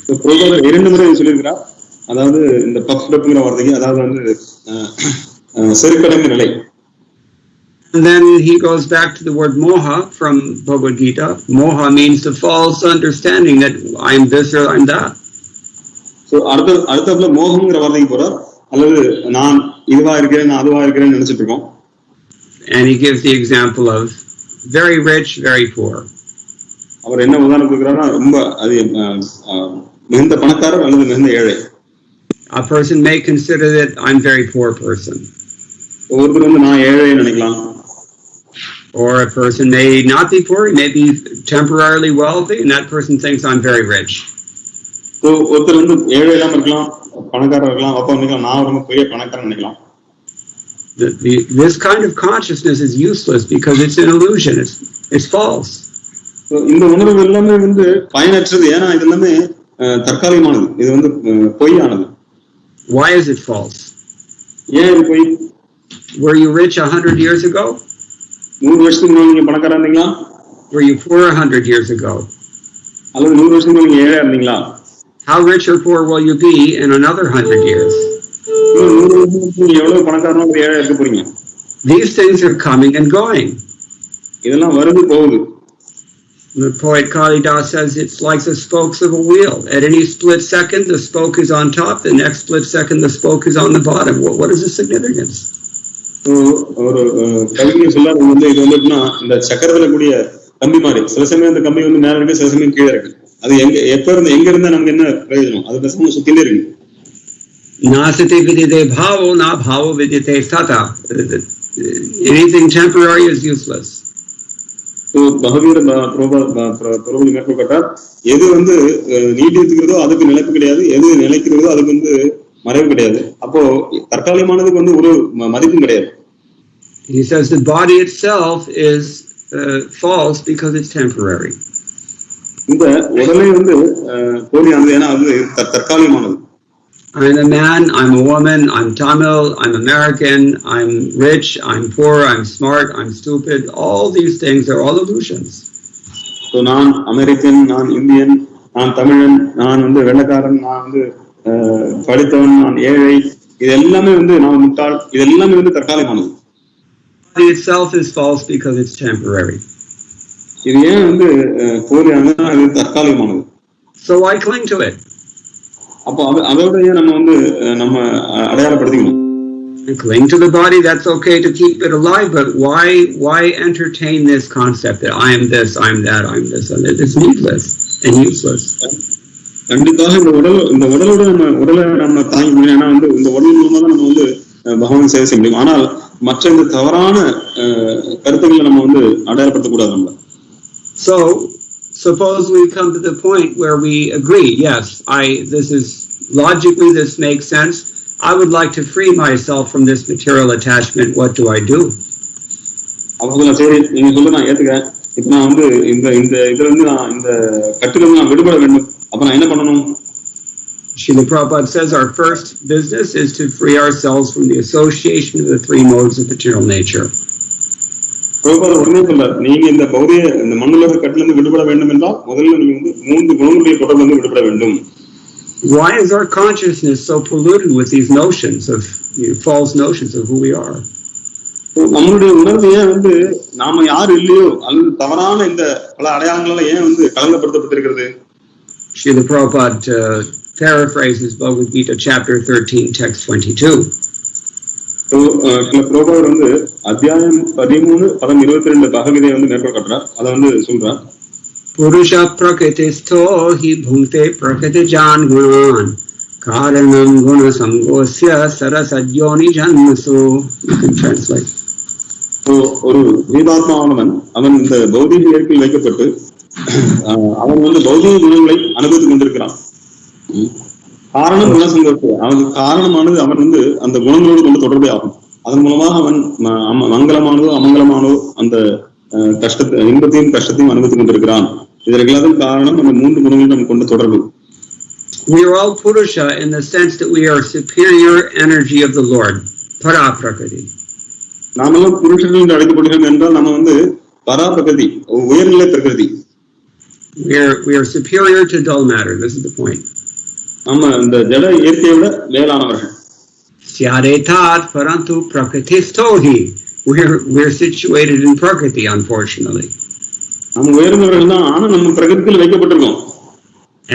So Prabhupada இரண்டு முறை சொல்லியிருக்கிறார். அதாவது இந்த puffed upங்கிற வார்த்தைக்கு அதாவது வந்து செருக்கடைந்த நிலை.
And then he goes back to the word moha from Bhagavad Gita. Moha means the false understanding that I'm this or I'm that.
So அடுத்ததுல மோகம்ங்கிற வார்த்தைக்கு போறார். அல்லது நான் இதுவா இருக்கிறேன் நான் அதுவா இருக்கிறேன்னு நினைச்சிட்டு இருக்கோம்.
And he gives the example of very rich, very poor.
அவர் என்ன உதாரணம் கொடுக்கிறாரா, ரொம்ப அது மிகுந்த பணக்காரர் அல்லது மிகுந்த ஏழை.
A person may consider that I'm very poor person.
ஒருத்தர் வந்து நான் ஏழை நினைக்கலாம்.
Or a person may not be poor, he may be temporarily wealthy, and that person thinks I'm very rich.
So ஒருத்தர் வந்து ஏழை இல்லாம இருக்கலாம், பணக்காரர் இருக்கலாம், அப்பா இருக்கலாம், நான் ரொம்ப பெரிய பணக்காரன் நினைக்கலாம்.
This kind of consciousness is useless because it's an illusion. It's false.
இந்த உணர்வு எல்லாமே வந்து பயனற்றது. ஏன்னா இது எல்லாமே தற்காலிகமானது. இது வந்து பொய்யானது.
Why is it false?
ஏன் இது பொய்?
Were you rich 100 years ago?
100 வருஷத்துக்கு முன்னாடி நீங்க பணக்காரா இருந்தீங்களா?
Were you poor 100 years ago?
அல்லது 100 வருஷத்துக்கு நீங்க ஏழையா இருந்தீங்களா?
How rich or poor will you be in another 100 years?
100 வருஷத்துக்கு நீங்க எவ்வளவு பணக்காரனா ஒரு ஏழையா இருக்க போறீங்க?
These things are coming and going.
இதெல்லாம் வருது போகுது.
The poet Kalidas says it's like the spokes of a wheel. At any split second, the spoke is on top. The next split second, the spoke is on the bottom. What is the significance?
ஒரு கவிஞர் சொல்லாரு வந்து இது வந்து எப்படின்னா இந்த சக்கரத்துல கூடிய கம்பி மாதிரி சில சமயம் அந்த கம்பி வந்து மேல இருக்கு, சில சமயம் கீழே இருக்கு. அது எப்ப இருந்து எங்க இருந்தா நமக்கு என்ன பிரயோஜனம்? அது பேசாம சுத்திலே இருக்கு.
Nasati vidyate bhavo na bhavo vidyate sata. Anything temporary is useless.
பகவீர பிரபு மேற்கொள்கிறார், எது வந்து நீடிக்கிறதோ அதுக்கு நிலைப்பு கிடையாது, எது நிலைக்கிறதோ அதுக்கு வந்து மறைவு கிடையாது. அப்போ தற்காலிகமானதுக்கு வந்து ஒரு மதிப்பும் கிடையாது.
He says the body itself is false because it's temporary.
இந்த உடலே வந்து போலியானது, ஏன்னா அது தற்காலிகமானது.
I'm a man, I'm a woman, I'm Tamil, I'm American, I'm rich, I'm poor, I'm smart, I'm stupid. All these things are all illusions.
So நான் American, நான் Indian, நான் தமிழன், நான் வந்து வெள்ளக்காரன், நான் வந்து படித்தவன், நான் ஏழை, இது எல்லாமே வந்து நான் முட்டாள், இது எல்லாமே வந்து தற்காலிகமானது.
It itself is false because it's temporary.
இது ஏன் வந்து போலியானது? அது தற்காலிகமானது.
So why cling to it?
அப்போ அதோடய நம்ம வந்து நம்ம அடையாளப்படுத்திக்கணும்.
Cling to the body, that's okay to keep it alive, but why entertain this concept that I am this, I'm that, I'm this, and it's needless and useless.
கண்டிப்பாக இந்த உடலோட நம்ம தாங்கி முடியும். ஏன்னா வந்து இந்த உடல் மூலமா தான் நம்ம வந்து பகவான் சேவை செய்ய முடியும். ஆனால் மற்ற இந்த தவறான கருத்துக்களை நம்ம வந்து அடையாளப்படுத்தக்கூடாது. நம்ம
So suppose we come to the point where we agree, yes, this makes sense. I would like to free myself from this material attachment. What do I do?
அவங்க சரி நீங்க சொல்ல நான் ஏத்துக்கிறேன். இப்ப நான் வந்து இந்த இதுல இருந்து நான் இந்த கட்டுல நான் விடுபட வேண்டும். அப்ப நான் என்ன பண்ணணும்?
Srila Prabhupada says our first business is to free ourselves from the association of the three modes of material nature.
பிரபுபாதர் உடனே சொல்றார், நீங்க இந்த பௌதிக இந்த மண்ணுலக கட்டுல இருந்து விடுபட வேண்டும் என்றால் முதல்ல நீங்க வந்து 3 குணங்களுடைய தொடர்பு வந்து விடுபட வேண்டும்.
Why is our consciousness so polluted with these notions of false notions of who we are?
நம்மளுடைய உணர்வு ஏன் வந்து நாம யாரு இல்லையோ அல்லது தவறான இந்த பல அடையாளங்களால ஏன் வந்து கலங்கப்படுத்தப்பட்டிருக்கிறது?
Srila Prabhupada paraphrases Bhagavad Gita chapter 13 text 22.
பிரபுபாதர் வந்து அத்தியாயம் 13 பதம் 22 பகவதை வந்து மேற்கோள் காட்டுறார். அதை வந்து சொல்றார்,
Purusha prakritistho hi bhunte prakriti jan gunan karanam guna samgosya sarasadyoni janmasu. You can translate.
ஒரு ஜீவாத்மாவானவன் அவன் இந்த பௌதிக இயற்கையில் வைக்கப்பட்டு அவன் வந்து பௌதிக குணங்களை அனுபவித்துக் கொண்டிருக்கிறான். காரணம் குணசங்கோஷம், அவனுக்கு காரணமானது அவன் வந்து அந்த குணங்களோடு கொண்டு தொடர்பே ஆகும். அதன் மூலமாக அவன் மங்களமானதோ அமங்கலமானதோ அந்த கஷ்டத்தை இன்பத்தையும் கஷ்டத்தையும் அனுபவித்துக் கொண்டிருக்கிறான். இதற்கெல்லாம் காரணம் அந்த 3 குணங்களும் நம்ம கொண்டு தொடர்பு.
We are all Purusha in the sense that we are superior energy of the Lord, para prakriti.
நாமெல்லாம் புருஷர்கள் என்று அழைக்கப்படுகிறோம் என்றால் நம்ம வந்து பரா பிரகிருதி, உயர்நிலை பிரகிருதி.
We are superior to dull matter. This is the point.
நம்ம இந்த ஜட இயற்கையை விட மேலானவர்கள்.
Syaretat parantu prakritistohi. We're situated in prakriti, unfortunately.
நம்ம உயர்ந்தவர்கள் தான், ஆனா நம்ம பிரகிருதியில் வைக்கப்பட்டிருக்கோம்.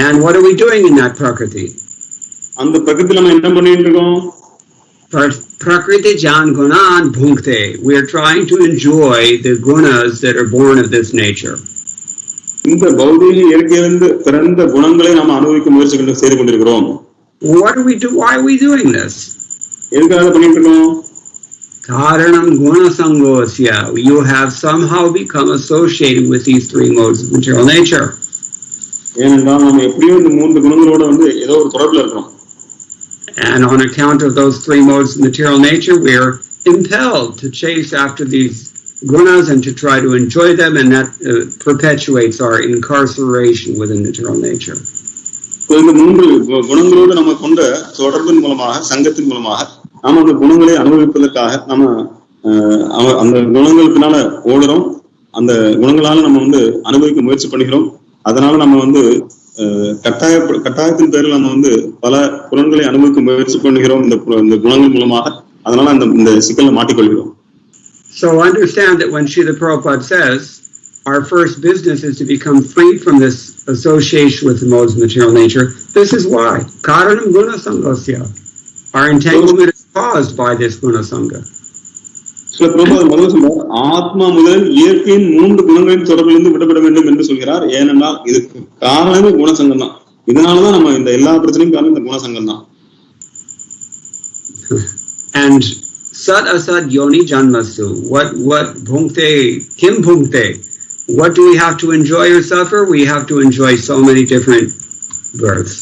And what are we doing in that prakriti?
அந்த பிரகிருதியில் நம்ம என்ன பண்ணிட்டு இருக்கோம்?
Prakriti jan gunan bhunkte. We are trying to enjoy the gunas that are born of this nature.
இந்த பௌதிக இயற்கையிலிருந்து பிறந்த குணங்களை நாம் அனுபவிக்க முயற்சி செய்து கொண்டிருக்கிறோம்.
What do we do? Why are we doing this?
எதுக்காக பண்ணிட்டு இருக்கோம்?
Karanam guna sangosya. You have somehow become associated with these 3 modes of material nature.
ஏனென்றால் நாம் எப்படியோ இந்த 3 குணங்களோட வந்து ஏதோ ஒரு தொடர்புல இருக்கிறோம்.
And on account of those 3 modes of material nature, we are impelled to chase after these gunas and to try to enjoy them, and that perpetuates our incarceration within material nature.
இந்த 3 குணங்களோடு நம்ம கொண்ட தொடர்பின் மூலமாக, சங்கத்தின் மூலமாக நாம அந்த குணங்களை அனுபவிப்பதற்காக நம்ம அந்த குணங்கள் பின்னால ஓடுறோம். அந்த குணங்களால நம்ம வந்து அனுபவிக்க முயற்சி பண்ணுகிறோம். அதனால நம்ம வந்து கட்டாயத்தின் பேரில் நம்ம வந்து பல குணங்களை அனுபவிக்க முயற்சி பண்ணுகிறோம் இந்த குணங்கள் மூலமாக. அதனால இந்த சிக்கல்ல மாட்டிக்கொள்கிறோம்.
So understand that when Srila Prabhupada says our first business is to become free from this association with the modes of material nature, this is why. Karanam guna sangasya. Our entanglement is caused by this guna sangha.
சில பிரபுபாதர் முதல்ல சொல்றார், ஆத்மா முதல் இயற்கையின் 3 குணங்களின் தொடர்பிலிருந்து விடுபட வேண்டும் என்று சொல்கிறார். ஏனென்றால் இதுக்கு காரணமே குணசங்கம் தான். இதனாலதான் நம்ம இந்த எல்லா பிரச்சனையும் காரணம் இந்த குணசங்கம் தான்.
And sat asat yoni janmasu. What bhunkte, kim bhunkte? What do we have to enjoy or suffer? We have to enjoy so many different births.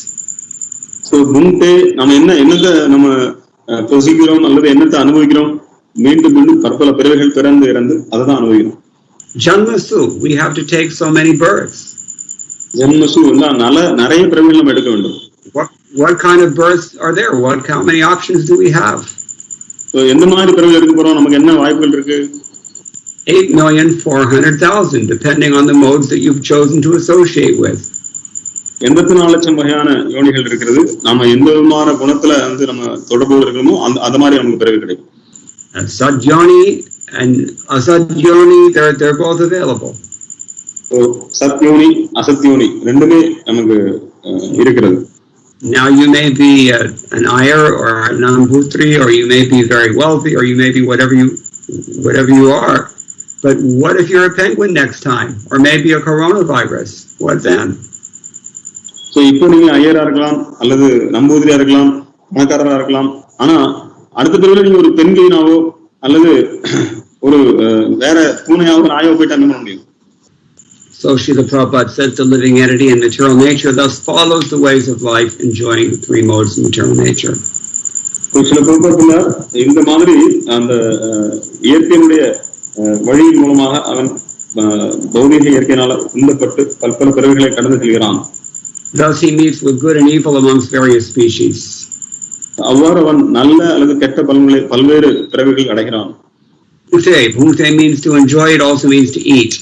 So bhunkte, நம்ம என்னத்தை நம்ம பொசிக்கிறோம் அல்லது என்னத்தை அனுபவிக்கிறோம்? மீண்டும் மீண்டும் பற்பல பிறவிகள் பிறந்து இறந்து அதுதான் அனுபவிக்கிறோம்.
Janmasu, we have to take so many births.
ஜன்மசு நிறைய பிறவிகள் நம்ம எடுக்க வேண்டும்.
What kind of births are there? How many options do we have?
எந்த மாதிரி பிறவிகள் எடுக்க போறோம்? நமக்கு என்ன வாய்ப்புகள் இருக்கு?
8,400,000, depending on the modes that you've chosen to associate with.
84 லட்சம் வகையான யோனிகள் இருக்கிறது. நாம எந்த விதமான குணத்துல வந்து நம்ம தொடர்பு இருக்கணுமோ அந்த மாதிரி நமக்கு பிறவி கிடைக்கும்.
Satyoni and Asatyoni, they're both available.
So Satyoni, Asatyoni, ரெண்டுமே நமக்கு இருக்கிறது.
Now you may be an Iyer or a Nambutri, or you may be very wealthy, or you may be whatever you are. But what if you're a penguin next time, or maybe a coronavirus? What then?
So இப்போ நீங்க ஐயரா இருக்கலாம், அல்லது நம்பூதிரியா இருக்கலாம், பணக்காரரா இருக்கலாம். ஆனா அடுத்த பிறகு நீங்க ஒரு பெண்கினாவோ அல்லது ஒரு வேற பூனையாவோ நாயோ போயிட்டு என்ன பண்ண முடியும்?
So Srila Prabhupada says the living entity in material nature thus follows the ways of life, enjoying the 3 modes of material nature.
Srila Prabhupada இந்த மாதிரி அந்த இயற்கையினுடைய வழியின் மூலமாக அவன் பௌதிக இயற்கையினால உந்தப்பட்டு பல்பல பிறவிகளை கடந்து செல்கிறான்.
Thus he meets with good and evil amongst various species.
அவ்வாறு அவன் நல்ல அல்லது கெட்ட பல்வேறு பிறவிகள் அடைகிறான்.
Bhunkte means to enjoy, it also means to eat.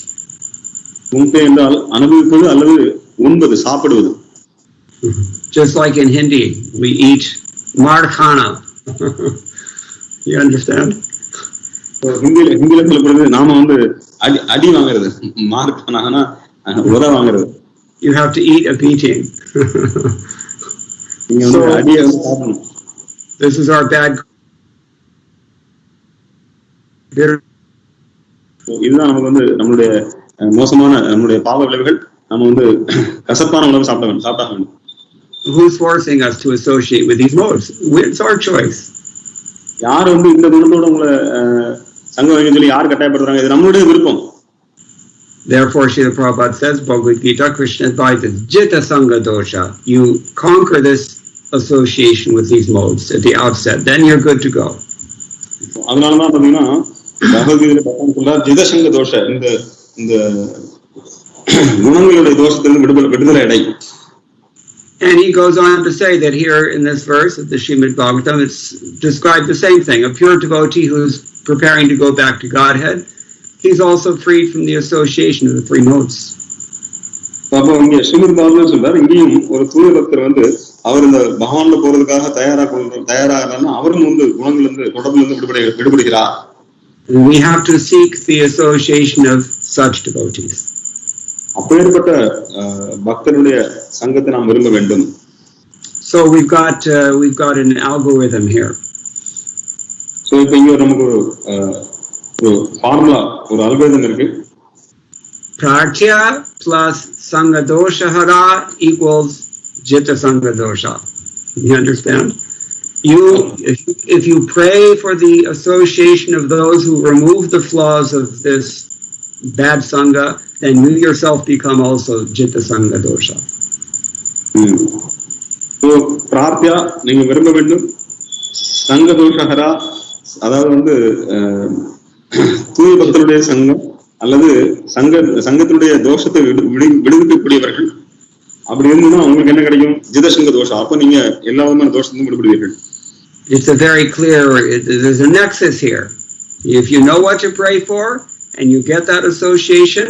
Bhunkte என்றால் அனுபவிப்பது அல்லது உண்பது, சாப்பிடுவது.
Just like in Hindi, we eat mar khana. You understand?
ஹிந்தியில சொல்லப்படுது நாம வந்து அடி வாங்குறது, மார் கானா உத வாங்குறது.
You have to eat a beating.
So, அடியை வந்து சாப்பிடணும்.
This is our bad.
இதுதான் நமக்கு வந்து நம்மளுடைய மோசமான நம்மளுடைய பாவ விளைவுகள். நம்ம வந்து கசப்பான உணவு சாப்பிட வேண்டும்.
Who's forcing us to associate with these modes? It's our choice.
யார் வந்து இந்த குணத்தோட உங்களை சங்கம் வைக்க சொல்லி யார் கட்டாயப்படுத்துறாங்க? இது நம்மளுடைய விருப்பம்.
Therefore, Srila Prabhupada says, Bhagavat Gita, Krishna advises, Jita Sangha Dosha. You conquer this association with these modes at the outset, then you're good to go.
அதனாலதான் பாத்தீங்கன்னா பகவத்கீதையில பகவான் சொல்றார், ஜித சங்க தோஷ, இந்த குணங்களுடைய தோஷத்திலிருந்து விடுதலை அடை.
And he goes on to say that here in this verse of the Srimad Bhagavatam, it's described the same thing. A pure devotee who's preparing to go back to Godhead, he's also freed from the association of the 3 modes.
அப்போ இங்க ஸ்ரீமத் பாகவதம் சொல்றார், இங்கேயும் ஒரு தூய பக்தர் வந்து அவர் இந்த பகவான்ல போறதுக்காக தயாராக அவரும் வந்து குணங்கள் இருந்து தொடர்புல இருந்து விடுபடுகிறார்.
We have to seek the association of such devotees.
அப்பேற்பட்ட பக்தருடைய சங்கத்தை நாம் விரும்ப வேண்டும்.
So we've got an algorithm here.
So இப்போ இங்க நமக்கு ஒரு ஃபார்முலா, ஒரு அல்காரிதம் இருக்கு.
Prarthya plus Sangha Dosha Hara equals Jita Sangha Dosha. You understand? If you pray for the association of those who remove the flaws of this bad Sangha, then you yourself become also Jita Sangha Dosha.
பிரார்த்தியா நீங்க விரும்ப வேண்டும் சங்க தோஷஹரா, அதாவது வந்து தூய பக்தருடைய சங்கம் அல்லது சங்கத்தினுடைய தோஷத்தை விடுவிக்கக்கூடியவர்கள். அப்படி இருந்ததுன்னா உங்களுக்கு என்ன கிடைக்கும்? ஜிதசங்க தோஷம். அப்ப நீங்க எல்லா விதமான தோஷத்தையும் விடுபடுவீர்கள்.
It's a very clear, there's a nexus here. If you know what to pray for and you get that association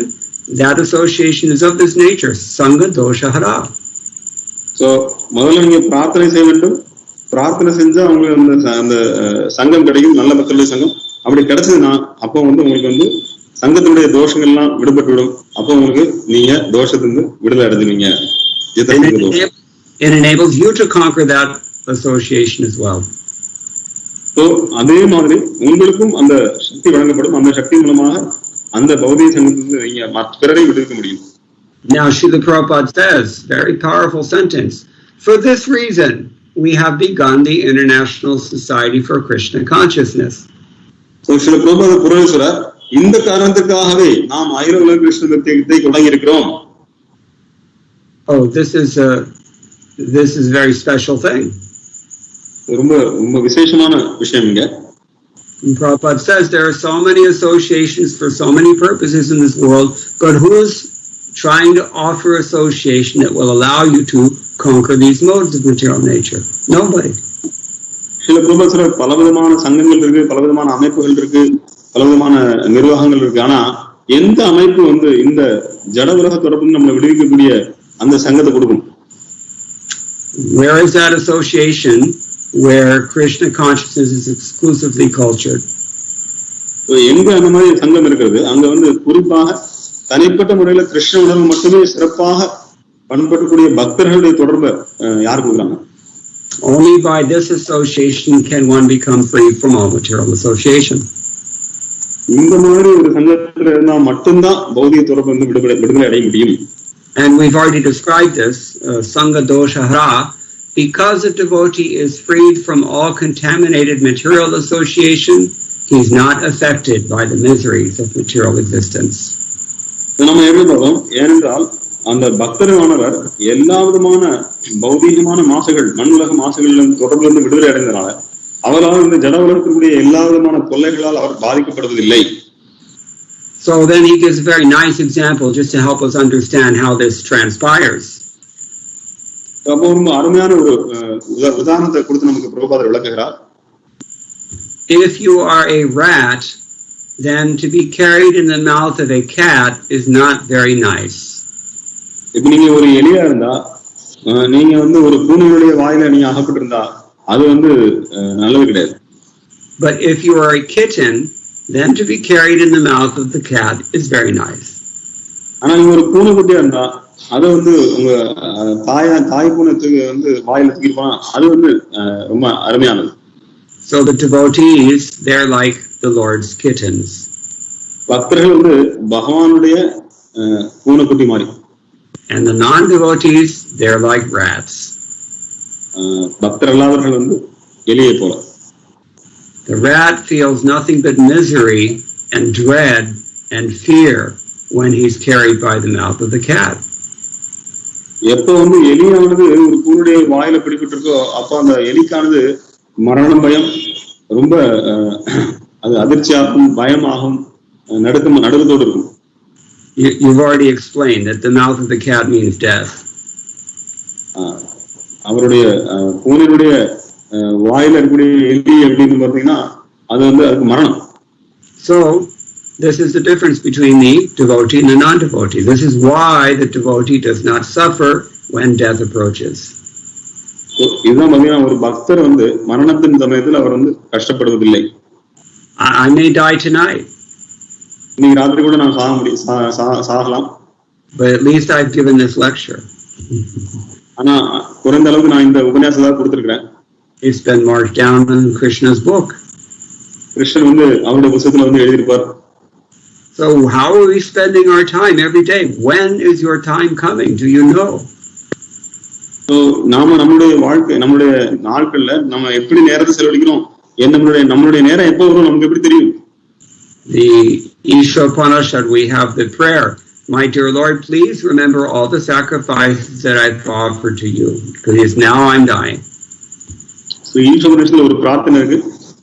is of this nature, sanga dosha hara.
So முதல்ல நீங்க பிரார்த்தனை செய்ய வேண்டும். பிரார்த்தனை செஞ்சா உங்களுக்கு அந்த சங்கம் கிடைக்கும், நல்ல பக்தருடைய சங்கம். அப்படி கிடைச்சதுன்னா அப்போ வந்து உங்களுக்கு வந்து சங்கத்தினுடைய தோஷங்கள்லாம் விடுபட்டு விடும். அப்போ உங்களுக்கு நீங்க தோஷத்திலிருந்து விடுதலை அடைஞ்சுவீங்க.
It enables you to conquer that association as well.
So அதே மாதிரி உங்களுக்கும் அந்த சக்தி வழங்கப்படும். அந்த சக்தி மூலமாக அந்த பௌதிக சங்கத்திலிருந்து நீங்க பிறரை விடுவிக்க முடியும்.
Now Srila Prabhupada says, very powerful sentence, for this reason we have begun the International Society for Krishna Consciousness.
So Srila Prabhupada புரவேஸ்வரர், இந்த காரணத்துக்காகவே நாம் அகில உலக கிருஷ்ண பக்தியை தொடங்கி இருக்கிறோம்.
Oh, this is a very special thing.
ரொம்ப ரொம்ப விசேஷமான விஷயம் இங்க.
Prabhupada says there are so many associations for so many purposes in this world, but who's trying to offer association that will allow you to conquer these modes of material nature? Nobody.
சில பிரபுசர பலவிதமான சங்கங்கள் இருக்கு, பலவிதமான அமைப்புகள் இருக்கு, பலவிதமான நிர்வாகங்கள் இருக்கு. ஆனா எந்த அமைப்பு வந்து இந்த ஜட உலக தொடர்பு நம்மளை விடுவிக்கக்கூடிய அந்த சங்கத்தை கொடுக்கும்?
Where is that association where Krishna consciousness is exclusively cultured?
எங்க அந்த மாதிரி சங்கம் இருக்கிறது, அங்க வந்து குறிப்பாக தனிப்பட்ட முறையில கிருஷ்ண உணர்வு மட்டுமே சிறப்பாக பண்படக்கூடிய பக்தர்களுடைய தொடர்பை யார் கொடுக்குறாங்க?
Only by this association can one become free from all material association.
இந்த மாதிரி ஒரு சங்கத்துல இருந்தா மட்டும்தான் பௌதிக தொடர்பு வந்து விடுதலை அடைய முடியும்.
And we've already described this, sanga dosha hara, because a devotee is freed from all contaminated material association, he's not affected by the miseries of material existence.
நம்ம எழுதுறோம், ஏனென்றால் அந்த பக்தரானவர் எல்லா விதமான பௌதீகமான மாசுகள், மண்ணுலக மாசுகளிலிருந்து தொடர்பிலிருந்து விடுதலை அடைந்தனால அவரால் இந்த ஜட உலகத்திற்குரிய எல்லா விதமான தொல்லைகளால் அவர் பாதிக்கப்படுவதில்லை.
So then he gives a very nice example just to help us understand how this transpires.
அப்போ ரொம்ப அருமையான ஒரு உதாரணத்தை கொடுத்து நமக்கு பிரபுபாதர் விளக்குகிறார்.
If you are a rat, then to be carried in the mouth of a cat is not very nice.
இப்ப நீங்க ஒரு எலியா இருந்தா, நீங்க வந்து ஒரு பூனையுடைய வாயில நீங்க அகப்பட்டு இருந்தா அது வந்து நல்லது கிடையாது.
But if you are a kitten, then to be carried in the mouth of the cat is very nice.
ஆனா நீங்க ஒரு பூனை குட்டியா இருந்தா அது வந்து உங்க தாய் பூனைக்கு வந்து வாயில தூக்கி போனா அது வந்து ரொம்ப அருமையானது.
So the devotees, they're like the Lord's kittens.
பக்தர்கள் வந்து பகவானுடைய பூனைக்குட்டி மாதிரி.
And the non-devotees, they're like rats.
பக்தர் அல்லாதவர்கள் வந்து எலியை போல.
The rat feels nothing but misery and dread and fear when he's carried by the mouth of the cat.
எப்ப வந்து எலியானது ஒரு பூனுடைய வாயில பிடிபட்டு இருக்கோ அப்ப அந்த எலிக்கானது மரணம் பயம், ரொம்ப அது அதிர்ச்சியாகும், பயமாகும், நடுக்கத்தோடு இருக்கும்.
You've already explained that the mouth of the cat means death.
அவருடைய பூனையுடைய வாயில இருக்கக்கூடிய எலி எப்படின்னு பார்த்தீங்கன்னா அது வந்து அதுக்கு மரணம்.
So this is the difference between the devotee and the non-devotee. This is why the devotee does not suffer when death approaches.
இதுதான் பார்த்தீங்கன்னா ஒரு பக்தர் வந்து மரணத்தின் சமயத்தில் அவர் வந்து கஷ்டப்படுவதில்லை.
I may die tonight.
இன்னைக்கு ராத்திரி கூட நான் சாகலாம்.
But at least I've given this lecture.
ஆனா குறைந்த அளவுக்கு நான் இந்த உபன்யாசத்தை கொடுத்திருக்கிறேன்.
It's been marked down in Krishna's book.
Krishnan வந்து அவருடைய புத்தகத்துல வந்து எழுதியிருப்பார்.
So how are we spending our time every day? When is your time coming? Do you know?
So நாம நம்மளுடைய வாழ்க்கை, நம்மளுடைய நாட்கள்ல நம்ம எப்படி நேரத்தை செலவழிக்கிறோம், நம்மளுடைய நேரம் எப்போ வரும் நமக்கு எப்படி தெரியும்?
The Isha Upanishad, we have the prayer, My dear Lord, please remember all the sacrifices that I've offered to you, because now I'm dying.
So ஈஸ்வரனிடத்தில் ஒரு பிரார்த்தனை இருக்கு.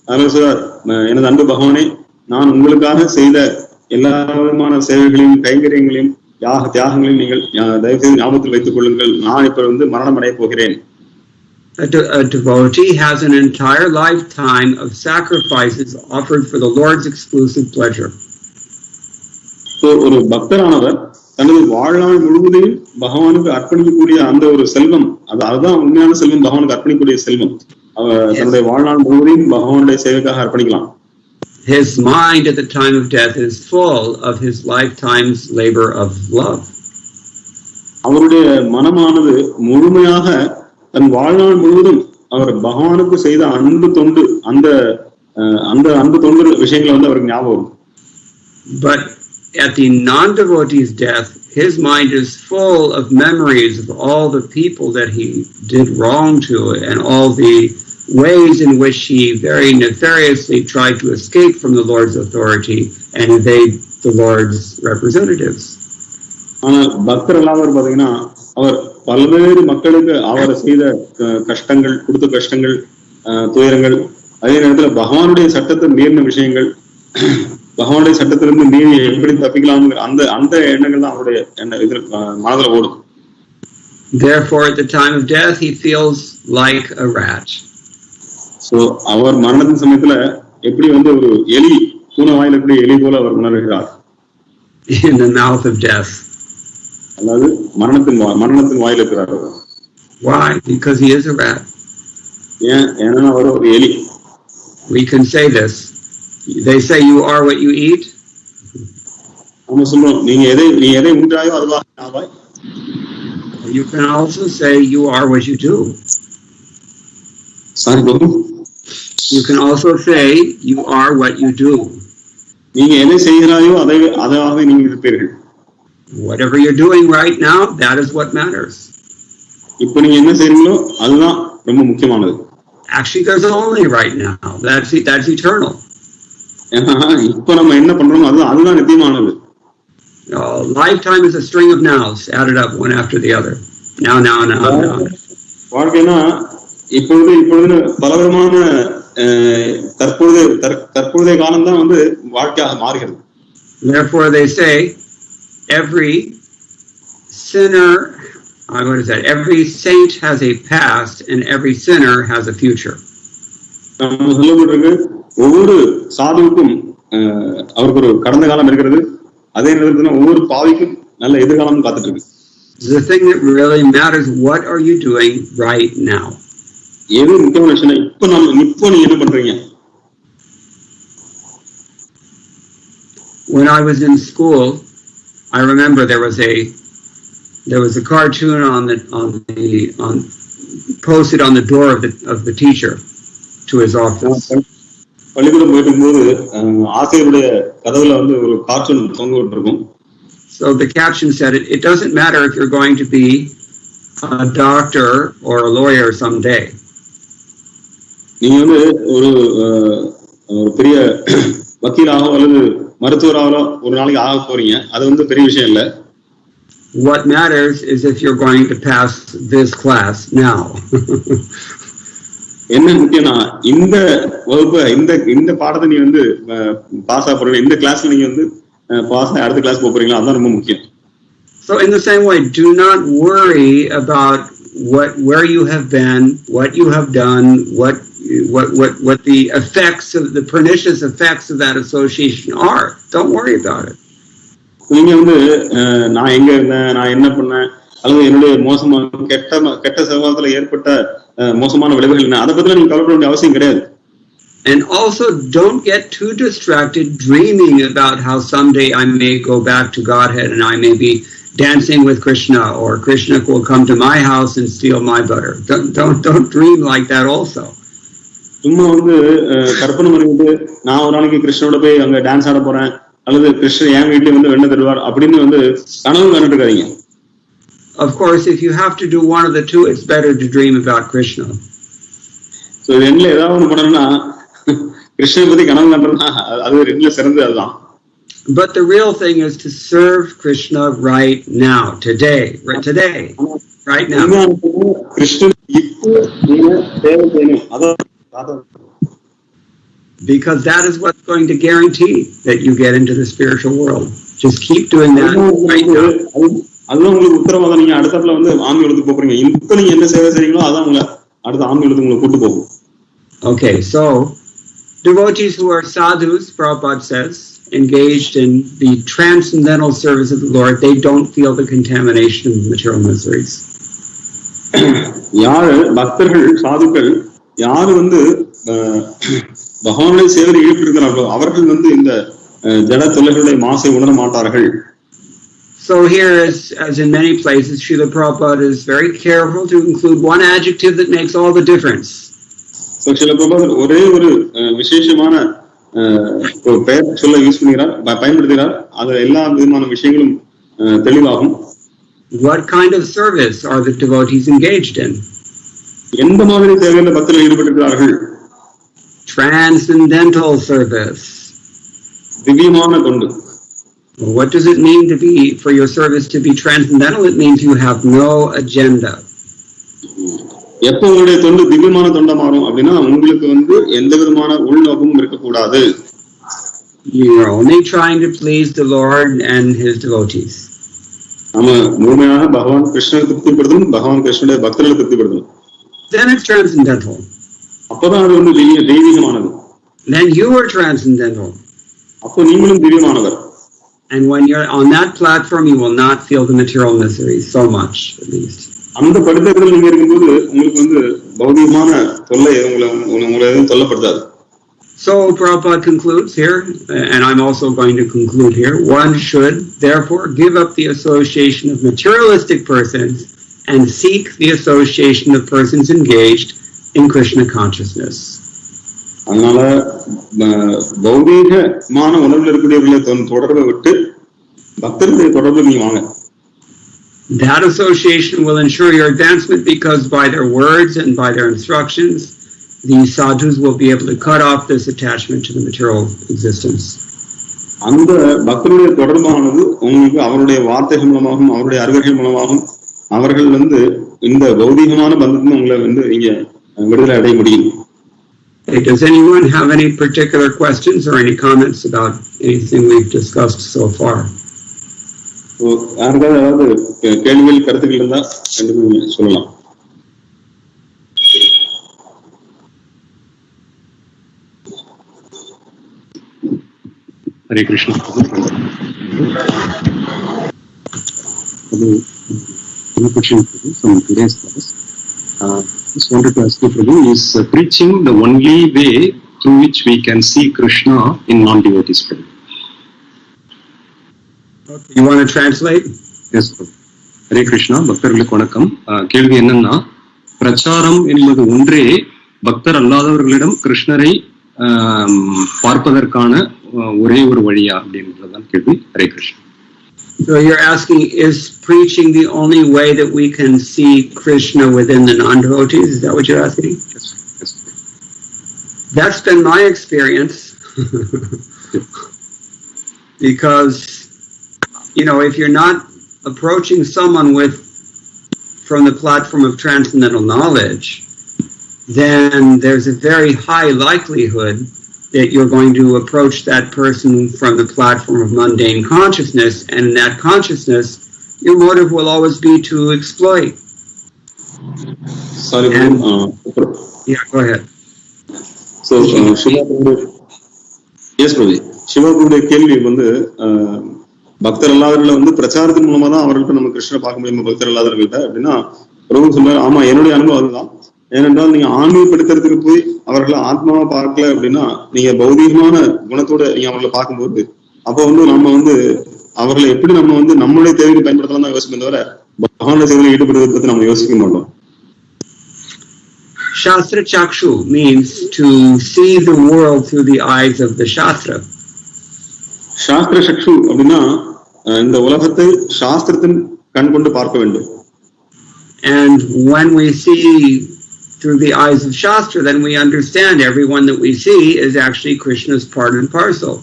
அதனால சார், எனது அன்பு பகவானே, நான் உங்களுக்காக செய்த எல்லா விதமான சேவைகளையும் கைங்கரியங்களையும் தியாகங்களையும் நீங்கள் தயவுசெய்து ஞாபகத்தில் வைத்துக் கொள்ளுங்கள். நான் இப்ப மரணம் அடைய போகிறேன்.
A devotee has an entire lifetime of sacrifices offered for the Lord's exclusive pleasure.
So ஒரு பக்தரானவர் தனது வாழ்நாள் முழுவதையும் பகவானுக்கு அர்ப்பணிக்கக்கூடிய அந்த ஒரு செல்வம், அதுதான் உண்மையான செல்வம், பகவானுக்கு அர்ப்பணிக்கக்கூடிய செல்வம். தன்னுடைய வாழ்நாள் முழுவதையும் பகவானுடைய சேவைக்காக அர்ப்பணிக்கலாம்.
His mind at the time of death is full of his lifetime's labor of love.
அவருடைய மனமானது முழுமையாக தன் வாழ்நாள் முழுவதும் அவர் பகவானுக்கு செய்த அன்பு தொண்டு, அந்த அன்பு தொண்டு விஷயங்களை அவருக்கு ஞாபகம்.
But at the non-devotee's death, his mind is full of memories of all the people that he did wrong to and all the ways in which he very nefariously tried to escape from the Lord's authority and evade the Lord's representatives.
ஆனால் பக்தர் எல்லாரும் பாத்தீங்கன்னா, அவர் பல்வேறு மக்களுக்கு அவர் செய்த கஷ்டங்கள், கொடுத்த கஷ்டங்கள், துயரங்கள், அதே நேரத்தில் பகவானுடைய சட்டத்தை மீறின விஷயங்கள், பகவானுடைய சட்டத்திலிருந்து மீறி எப்படி தப்பிக்கலாம், அந்த எண்ணங்கள் தான் அவருடைய மனதில் ஓடும்.
Therefore, at the time of death, he feels like a rat.
So அவர் மரணத்தின் சமயத்துல எப்படி ஒரு எலி, பூனை வாயில எப்படி எலி போல அவர் உணர்கிறார்.
In the mouth of death.
அதாவது மரணத்தின் வாயில இருக்கிறார்.
Why? Because he is a rat.
ஏன்னா அவர் ஒரு எலி.
We can say this. They say you are what you eat.
நம்ம சொல்றோம், நீ எதை உண்டாயோ அதுவா ஆவாய்.
You can also say you are what you do.
Sorry, Babu.
You can also say you are what you do.
நீங்க எதை செய்கிறாயோ அதாகவே நீங்க இருப்பீர்கள்.
Whatever you're doing right now, that is what matters.
இப்போ நீங்க என்ன செய்றீங்களோ அதுதான் ரொம்ப முக்கியமானது.
Actually, there's only right now. That's eternal.
இப்போ நம்ம என்ன பண்றோமோ அதுதான் நித்தியமானது.
Lifetime is a string of nows added up one after the other. Now.
வாழ்க்கைனா இப்பொழுது பலவிதமான தற்போதைய காலம் தான் வாழ்க்கையாக மாறுகிறது.
Therefore, they say every sinner, what is that? Every saint has a past and every sinner has a future.
நம்ம சொல்லப்பட்டிருக்கு, ஒவ்வொரு சாதுவுக்கும் அவருக்கு ஒரு கடந்த காலம் இருக்கிறது, அதே நேரத்தில் ஒவ்வொரு பாவிக்கும் நல்ல எதிர்காலம் காத்துட்டு இருக்கு.
The thing that really matters, what are you doing right now?
எது முக்கியமான விஷயம், இப்போ நீங்க என்ன பண்றீங்க?
When I was in school, I remember there was a cartoon posted on the door of the teacher to his office.
பள்ளிக்கூடம் போயிடும்போது ஆசிரியருடைய கதவுல ஒரு கார்ட்டூன் தொங்க விட்டுருக்கும்.
So the caption said, it doesn't matter if you're going to be a doctor or a lawyer someday.
நீங்க ஒரு பெரிய வக்கீலாகவோ அல்லது மருத்துவராகவோ ஒரு நாளைக்கு ஆக போறீங்க, அது பெரிய விஷயம் இல்ல.
What matters is if you're going to pass this class now.
என்ன முக்கியம்னா, இந்த வகுப்பு இந்த பாடத்தை நீ பாஸ் ஆக போறீங்க, இந்த கிளாஸ்ல நீங்க பாஸ் ஆகி அடுத்த கிளாஸ் போறீங்களா, அதுதான் ரொம்ப முக்கியம்.
So in the same way, do not worry about where you have been, what you have done, what the effects of the pernicious effects of that association are. Don't worry about it.
நீங்க நான் எங்க இருந்தேன், நான் என்ன பண்ணேன், அல்லது என்னுடைய மோசமான கெட்ட சகவாசத்துல ஏற்பட்ட மோசமான விளைவுகள் என்ன, அதை பத்தி நீங்க கவலைப்பட வேண்டிய அவசியம் கிடையாது.
And also don't get too distracted dreaming about how someday I may go back to Godhead and I may be dancing with Krishna, or Krishna will come to my house and steal my butter. Don't dream like that also.
சும்மா கற்பனை பண்ணிட்டு நான் ஒரு நாளைக்கு கிருஷ்ணனோட போய் அங்க dance ஆட போறேன், அல்லது கிருஷ்ணன் என் வீட்டுல வெண்ணெய் தருவார் அப்படின்னு கனவு கண்டுட்டு இருக்காதீங்க.
Of course, if you have to do one of the two, it's better to dream about Krishna.
So ரெண்டுல ஏதாவது ஒண்ணு பண்ணணும்னா கிருஷ்ணனை பத்தி கனவு கண்டுறதுனா அது ரெண்டுல சிறந்தது அதுதான்.
But the real thing is to serve Krishna right now, today, right now. Because that is what's going to guarantee that you get into the spiritual world. Just keep doing that right now.
அதுதான் உங்களுக்கு உத்தரவாதம். நீங்க அடுத்தப்பல வந்து ஆன்மீகத்துக்கு போறீங்க, இப்ப நீங்க என்ன சேவை செய்றீங்களோ அதான் உங்களை அடுத்த ஆன்மீகத்துக்கு உங்களை கூட்டு போகும்.
Okay, so devotees who are sadhus, Prabhupada says, engaged in the transcendental service of the Lord, they don't feel the contamination of material miseries.
யாரு பக்தர்கள் சாதுக்கள் யாரு வந்து பகவானுடைய சேவையில் ஈடுபட்டிருக்கிறார்களோ அவர்கள் வந்து இந்த ஜட தொல்லைகளுடைய மாசை உணர மாட்டார்கள்.
So here, as in many places, Srila Prabhupada is very careful to include one adjective that makes all the difference.
So Srila Prabhupada ஒரே ஒரு விசேஷமான பெயர் சொல்ல யூஸ் பண்ணுகிறார், பயன்படுத்துகிறார். அதுல எல்லா விதமான விஷயங்களும் தெளிவாகும்.
What kind of service are the devotees engaged in?
எந்த மாதிரி சேவையில பக்தர்கள் ஈடுபட்டிருக்கிறார்கள்?
Transcendental service.
திவ்யமான தொண்டு.
What does it mean to be, for your service to be transcendental? It means you have no agenda.
எப்போ உங்களுடைய தொண்டு திவ்யமான தொண்டா மாறும் அப்படின்னா உங்களுக்கு வந்து எந்த விதமான உள்நோக்கமும் இருக்கக்கூடாது.
You are only trying to please the Lord and His devotees.
நாம முழுமையாக பகவான் கிருஷ்ணரை திருப்திப்படுத்தணும், பகவான் கிருஷ்ணனுடைய பக்தர்களை திருப்திப்படுத்தணும்.
Then it's transcendental.
அப்பதான் அது வந்து தெய்வீகமானது.
Then you are transcendental.
அப்போ நீங்களும் திவ்யமானவர்.
And when you're on that platform, you will not feel the material miseries so much, at least.
அந்த படித்தத்தில் நீங்க இருக்கும்போது உங்களுக்கு வந்து பௌதிகமான தொல்லை உங்களை எதுவும் தொல்லப்படுத்தாது.
So Prabhupada concludes here, and I'm also going to conclude here, one should therefore give up the association of materialistic persons and seek the association of persons engaged in Krishna consciousness.
அதனால பௌதீகமான உணர்வில் இருக்கக்கூடியவர்களை தொடர்பை விட்டு பக்தர்களுடைய தொடர்பு நீங்க வாங்க.
That association will ensure your advancement, because by their words and by their instructions, these sadhus will be able to cut off this attachment to the material existence.
அந்த பக்தருடைய தொடர்பானது உங்களுக்கு அவருடைய வார்த்தைகள் மூலமாகவும் அவருடைய அறிவுரைகள் மூலமாகவும் அவர்கள் வந்து இந்த பௌதீகமான பந்தத்தின் உங்களை வந்து இங்க விடுதலை அடைய முடியும்.
Does anyone have any particular questions or any comments about anything we've discussed so far?
யாருக்காவது ஏதாவது கேள்விகள் கருத்துக்கள் இருந்தா சொல்லலாம். Hare Krishna. One question from today's class. Just wanted to ask you, Prabhu, is preaching the only way through which we can see Krishna in non-devotees?
You want to translate?
Yes, Prabhu. Hare Krishna. பக்தர்களுக்கு வணக்கம். கேள்வி என்னன்னா, பிரச்சாரம் என்பது ஒன்றே பக்தர் அல்லாதவர்களிடம் கிருஷ்ணரை பார்ப்பதற்கான ஒரே ஒரு வழியா அப்படின்றதுதான் கேள்வி. Hare Krishna.
So you're asking, is preaching the only way that we can see Krishna within the non-devotees? Is that what you're asking?
Yes. Yes.
That's been my experience. Because, if you're not approaching someone from the platform of transcendental knowledge, then there's a very high likelihood that you're going to approach that person from the platform of mundane consciousness, and in that consciousness, your motive will always be to exploit.
Sorry,
yeah, go ahead.
So, yes, Prabhu. சிவகுருடைய கேள்வி வந்து பக்தர் அல்லாதவர்களை வந்து பிரச்சாரத்தின் மூலமா தான் அவர்கள்ட்ட நம்ம கிருஷ்ணரை பார்க்க முடியும், பக்தர் அல்லாதவர்கள்ட்ட அப்படின்னா பிரபு சொன்னார். ஆமா, என்னுடைய அனுபவம் அதுதான். ஏனென்றால் நீங்க ஆன்மீகப்படுத்துறதுக்கு போய் அவர்களை ஆத்மாவா பார்க்கல அப்படின்னா நீங்க பௌதீகமான குணத்தோட நீங்க அவர்களை பார்க்கும்போது அப்ப வந்து நம்ம வந்து அவர்களை எப்படி நம்ம வந்து நம்மளுடைய தேவையை பயன்படுத்தலாம் தான் யோசிப்போம், தவிர பகவானுடைய சேவையில் ஈடுபடுவதை பத்தி நம்ம யோசிக்க மாட்டோம்.
Shastra Chakshu means to see the world through the eyes of the Shastra.
சாஸ்திர சக்ஷு அப்படின்னா இந்த உலகத்தை சாஸ்திரத்தின் கண் கொண்டு பார்க்க வேண்டும்.
And when we see through the eyes of Shastra, then we understand everyone that we see is actually Krishna's part and parcel.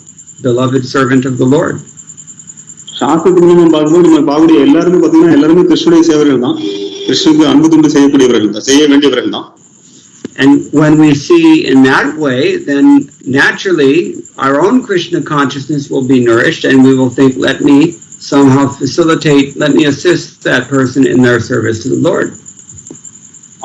beloved servant of the Lord.
சாஸ்திரத்துக்கு நம்ம பார்க்கும்போது நம்ம பார்க்கக்கூடிய எல்லாருமே பார்த்தீங்கன்னா எல்லாருமே கிருஷ்ணனுடைய சேவர்கள் தான், கிருஷ்ணனுக்கு அன்பு தொண்டு செய்யக்கூடியவர்கள் தான், செய்ய வேண்டியவர்கள் தான்.
And when we see in that way, then naturally our own Krishna consciousness will be nourished, and we will think, let me somehow facilitate, let me assist that person in their service to the Lord.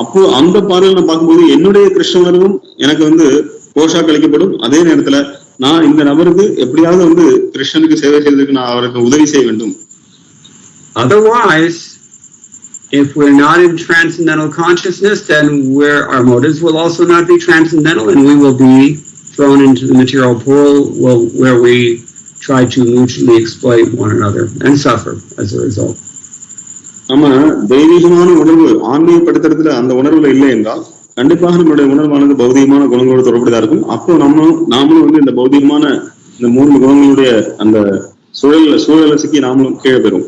அப்போ அந்த பார்வையில பார்க்கும்போது என்னுடைய கிருஷ்ண உணர்வும் எனக்கு போஷா கழிக்கப்படும். அதே நேரத்துல நான் இந்த நபருக்கு எப்படியாவது கிருஷ்ணனுக்கு சேவை செய்வதற்கு நான் அவருக்கு உதவி செய்ய வேண்டும்.
Otherwise, if we're not in transcendental consciousness, then our motives will also not be transcendental, and we will be thrown into the material pool where we try to mutually exploit one another and suffer as a result.
நம்ம தெய்வீகமான உணர்வு ஆன்மீகப்படுத்துறதுல அந்த உணர்வுல இல்லை என்றால் கண்டிப்பாக நம்மளுடைய உணர்வானது பௌதிகமான குணங்களோடு தொடர்புடையதா இருக்கும். அப்போ நாமளும் இந்த பௌதிகமான இந்த 3 குணங்களுடைய அந்த சூழல சிக்கி நாமளும் கீழே பெறும்.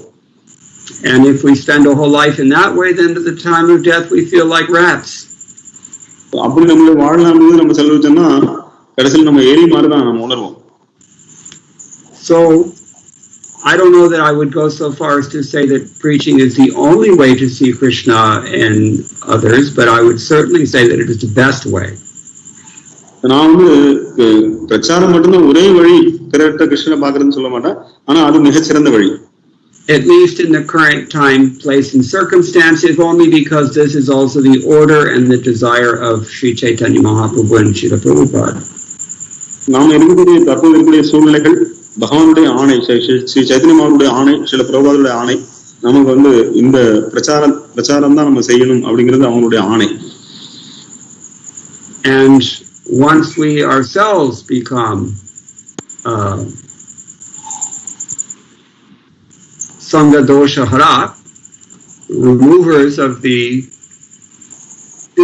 And if we spend a whole life in that way, then at the time of death we feel like rats.
அப்படி நம்மளுடைய வாழ்நாள் நம்ம செலவழிச்சோம்னா கடைசியில் நம்ம ஏறி மாதிரிதான் நம்ம உணர்வோம்.
So I don't know that I would go so far as to say that preaching is the only way to see Krishna and others, but I would certainly say that it is the best way.
நான் பிரச்சாரம் மட்டும்தான் ஒரே வழி பிறர்கிட்ட கிருஷ்ணனை பார்க்கறதுன்னு சொல்ல மாட்டேன், ஆனா அது மிகச்சிறந்த வழி.
At least in the current time, place, and circumstance, if only because this is also the order and the desire of Sri Chaitanya Mahaprabhu and Srila Prabhupada.
நாம் தற்போது இருக்கக்கூடிய சூழ்நிலைகள் பகவானுடைய ஆணை, ஸ்ரீ சைத்தன்ய மகானுடைய ஆணை, ஸ்ரீல பிரபுபாதருடைய ஆணை. நமக்கு இந்த பிரச்சாரம் தான் நம்ம செய்யணும் அப்படிங்கிறது அவங்களுடைய ஆணை.
And once we ourselves become Sangha Dosha Hara, removers of the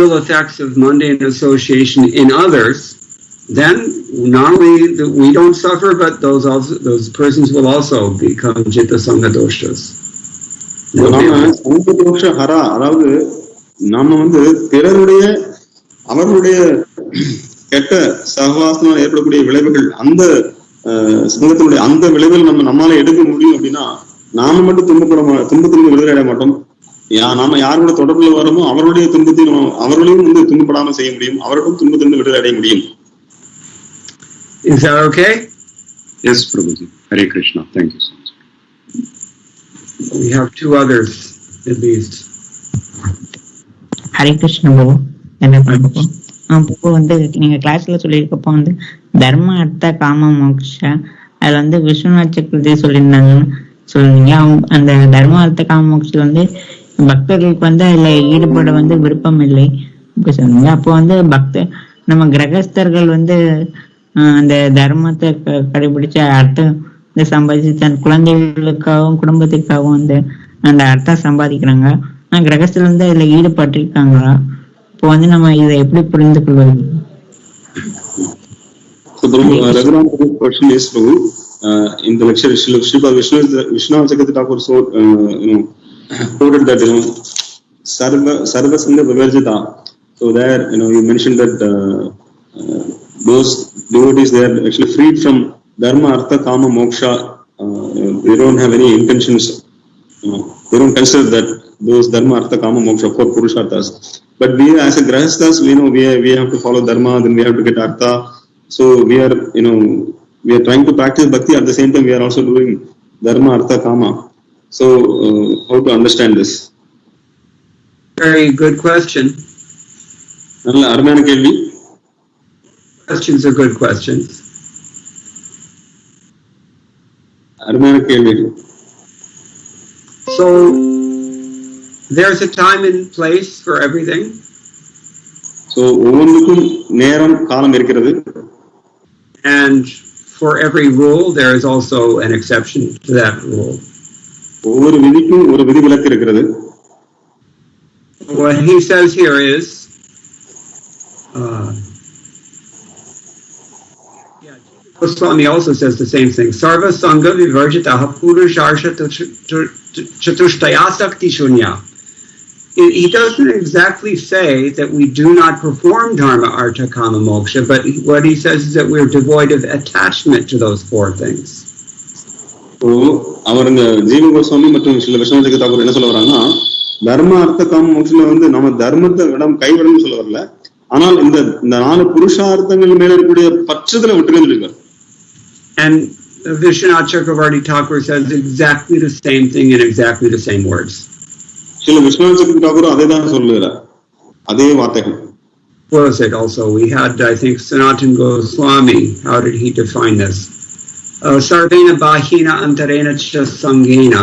ill effects of mundane association in others, then not only that we don't suffer, but those persons will also become Jitta Sangha Doshas.
Sangha Dosha Hara, அதாவது நாம பிறருடைய அவர்களுடைய கெட்ட சகவாசனால் ஏற்படக்கூடிய விளைவுகள் அந்த சங்கத்தினுடைய அந்த விளைவுகள் நம்மால எடுக்க முடியும் அப்படின்னா நாம மட்டும் துன்பத்திலிருந்து விடுதலை அடைய மாட்டோம். நாம யாரோட தொடர்புல வரோமோ அவருடைய துன்பத்தையும் அவர்களையும் துன்பப்படாம செய்ய முடியும், அவர்களும் துன்பத்திலிருந்து விடுதலை அடைய முடியும்.
Is that okay?
Yes, Prabhuji. Hare Krishna. Thank you so much.
We have 2 others at least.
Hare Krishna Prabhu. என்ன பிரபு நீங்க கிளாஸ்ல சொல்லியிருக்கப்போ தர்ம அர்த்த காம மோக்ஷா அதுல விஸ்வநாத் சக்கரவர்த்தி சொல்லியிருந்தாங்கன்னு சொல்லுவீங்க. அந்த தர்ம அர்த்த காம மோக்ஷத்துல பக்தர்களுக்கு அதுல ஈடுபட விருப்பம் இல்லை அப்படி சொன்னீங்க. அப்போ நம்ம கிரகஸ்தர்கள் அந்த தர்மத்தை கடைபிடிச்ச அர்த்தம் சம்பாதிச்சு தன் குழந்தைகளுக்காகவும் குடும்பத்திற்காகவும் அந்த அர்த்தம் சம்பாதிக்கிறாங்க. ஆனா கிரகஸ்தர் இதுல ஈடுபட்டிருக்காங்களா? இப்போ நம்ம இதை எப்படி புரிந்து கொள்வது?
Question is in the lecture Sripad Vishwanath Chakravarti Thakur quoted that Sarva Sangha Vivarjita. So there you mentioned that those devotees, they are actually freed from dharma artha kama moksha. They don't have any intentions, they don't consider that those dharma artha kama moksha for purusharthas. But we as a grahasthas, we have to follow dharma, then we have to get artha. So we are trying to practice bhakti, at the same time we are also doing dharma artha kama. So how to understand this?
Very good question.
நல்ல அருமையான கேள்வி.
Questions are good questions.
அருமையான கேள்வி.
So there's a time and place for everything.
So ஒவ்வொன்றுக்கும் நேரம் காலம் இருக்கிறது.
And for every rule there is also an exception to that rule.
ஒவ்வொரு விதிக்கும் ஒரு விதிவிலக்கு இருக்கிறது.
What he says here is Goswami also says the same thing. Sarva Sangha Vivarjitaha Purusharsha Chatushtaya Sakti Shunya. he doesn't exactly say that we do not perform dharma, artha, kama, moksha, but what he says is that we're devoid of attachment to those four things.
அவர் இந்த ஜீவ கோஸ்வாமி மற்றும் சில விஸ்வநாத தாக்கூர் என்ன சொல்ல வராங்கன்னா, தர்ம அர்த்த காம மோட்சம் வந்து நம்ம தர்மத்தை கைவிடணும்னு சொல்ல வரல, ஆனால் இந்த 4 புருஷார்த்தங்கள் மேல இருக்கக்கூடிய பற்றுதலை விட்டுருன்னு சொல்லிருக்காரு.
And Vishwanath Chakravarti Thakur says exactly the same thing in exactly the same words.
சில விஸ்வநாத சக்கரவர்த்தி தாக்கூர் அதே தான் சொல்லுகிறார், அதே வார்த்தைகள்.
What was it also? We had, I think, Sanatana Goswami. How did he define this? Sarvena bahina antarena cha sangena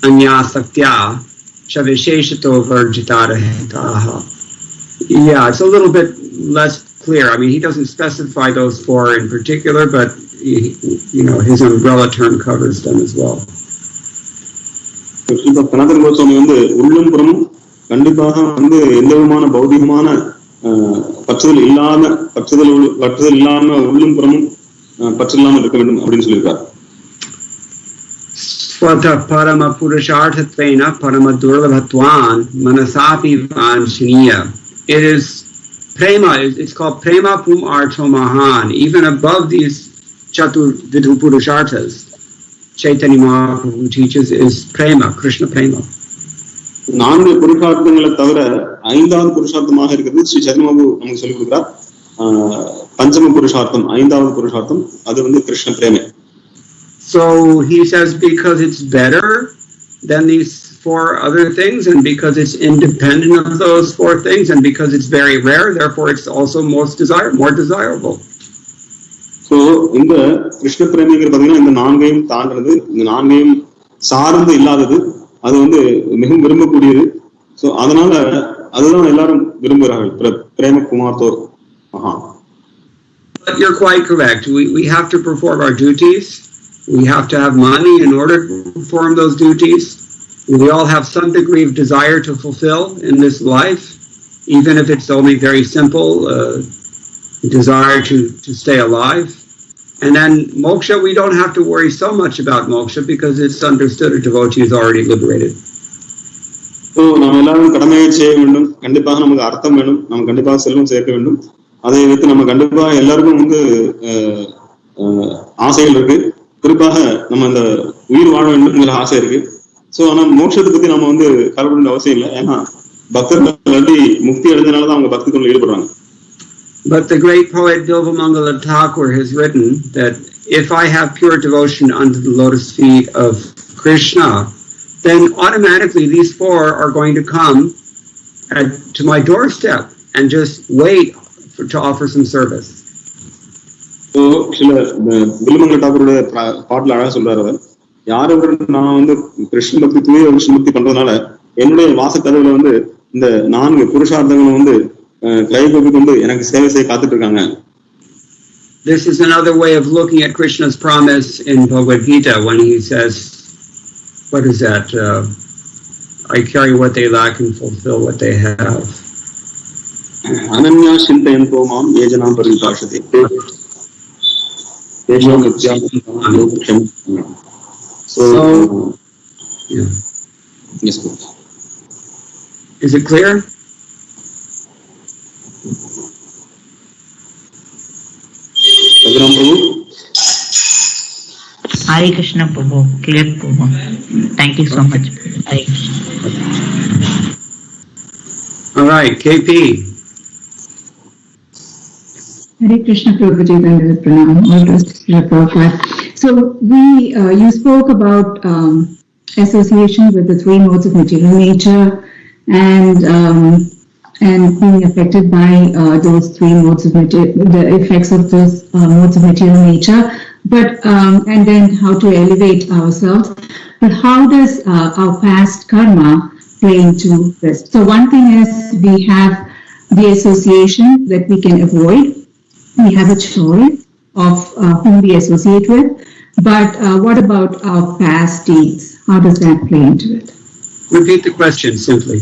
anya saktya cha visheshato varjitaraha. Yeah, it's a little bit less clear. I mean, he doesn't specify those four in particular, but his umbrella term covers them as well.
சனாதன கோஸ்வாமி வந்து உள்ளும் புறமும் கண்டிப்பாக வந்து எந்த விதமான பௌதிகமான பற்றுதல் இல்லாம உள்ளும் புறமும் பற்று இல்லாம இருக்க வேண்டும் அப்படின்னு சொல்லியிருக்காரு.
ஸ்வத பரம புருஷார்த்தத்வேன பரம துர்லபத்வான் மனசாபி வாஞ்சனீய. It is prema, it's called prema pum artho mahan. Even above these chatur vidhu purusharthas, Chaitanya Mahaprabhu teaches is prema, Krishna prema.
4 புருஷார்த்தங்களை தவிர 5வது புருஷார்த்தமாக இருக்கிறது ஸ்ரீ சைத்தன்ய மகாபிரபு நமக்கு சொல்லிக் கொடுக்கிறார். பஞ்சம புருஷார்த்தம், 5வது புருஷார்த்தம், அது வந்து கிருஷ்ண பிரேமை.
So he says because it's better than these 4 other things, and because it's independent of those 4 things, and because it's very rare, therefore it's also more desirable.
So இந்த கிருஷ்ண பிரேமிங்கிற பாத்தீங்கன்னா இந்த 4ஐயும் தாண்டது, இந்த 4ஐயும் சார்ந்து இல்லாதது, அது வந்து மிகவும் விரும்பக்கூடியது. சோ அதனால அதுதான் எல்லாரும் விரும்புகிறார்கள், பிரேம குமார்த்தோர்.
But you're quite correct. We have to perform our duties. We have to have money in order to perform those duties. We all have some degree of desire to fulfill in this life, even if it's only very simple desire to stay alive. And then moksha, we don't have to worry so much about moksha because it's understood a devotee is already liberated.
So நாம் எல்லாரும் கடமையை செய்ய வேண்டும், கண்டிப்பாக நமக்கு அர்த்தம் வேணும், நம்ம கண்டிப்பாக செல்வம் சேர்க்க வேண்டும். அதை வைத்து நம்ம கண்டிப்பா எல்லாருக்கும் வந்து ஆசைகள் இருக்கு, குறிப்பாக நம்ம அந்த உயிர் வாழ வேண்டும்ங்கிற ஆசை இருக்கு. சோ ஆனா மோட்சத்தை பத்தி நம்ம வந்து கவலைப்பட அவசியம் இல்லை, ஏன்னா பக்தர்கள் ஆல்ரெடி முக்தி அடைஞ்சனாலதான் அவங்க பக்தி தொண்டில் ஈடுபடுறாங்க.
But the great poet Bilvamangala Thakur has written that if I have pure devotion unto the lotus feet of Krishna, then automatically these 4 are going to come to my doorstep and just wait to offer some service.
So சில பில்வமங்கல தாக்கூருடைய பாட்டுல அழகா சொல்றாரு, அவர் யாரு நான் வந்து கிருஷ்ண பக்தி தூய கிருஷ்ண பக்தி பண்றதுனால என்னுடைய வாசக்கதவுல வந்து இந்த 4 புருஷார்த்தங்களும் வந்து கைகூப்பி கொண்டு எனக்கு சேவை செய்ய காத்துட்டு இருக்காங்க.
This is another way of looking at Krishna's promise in Bhagavad Gita when he says, what is that? I carry what they lack and fulfill what they have.
Ananya Shintayanto Mam Yejanam Paripashate. So
yeah.
Yes, please.
Is it clear?
Hare Krishna Prabhu, clear Prabhu. Thank you so much. Hare Krishna.
All right, KP.
Hare Krishna Prabhuji, and Pranam. So you spoke about association with the 3 modes of material nature and being affected by those 3 modes of the effects of those modes of material nature, but and then how to elevate ourselves. But how does our past karma play into this? So one thing is we have the association that we can avoid. We have a choice of whom we associate with. But what about our past deeds? How does that play into it?
Repeat the question simply.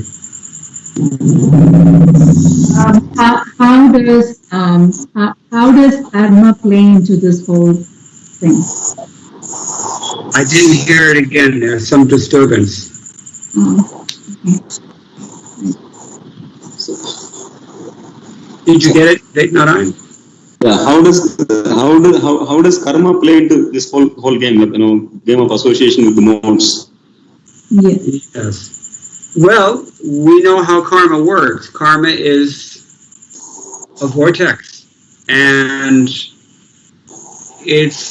How does karma play into this whole thing?
I didn't hear it again. There's some disturbance.
Okay.
Did you get it, Narayan?
Yeah. How does karma play into this whole game? Game of association with the modes.
Yes. Well, we know how karma works. Karma is a vortex, and it's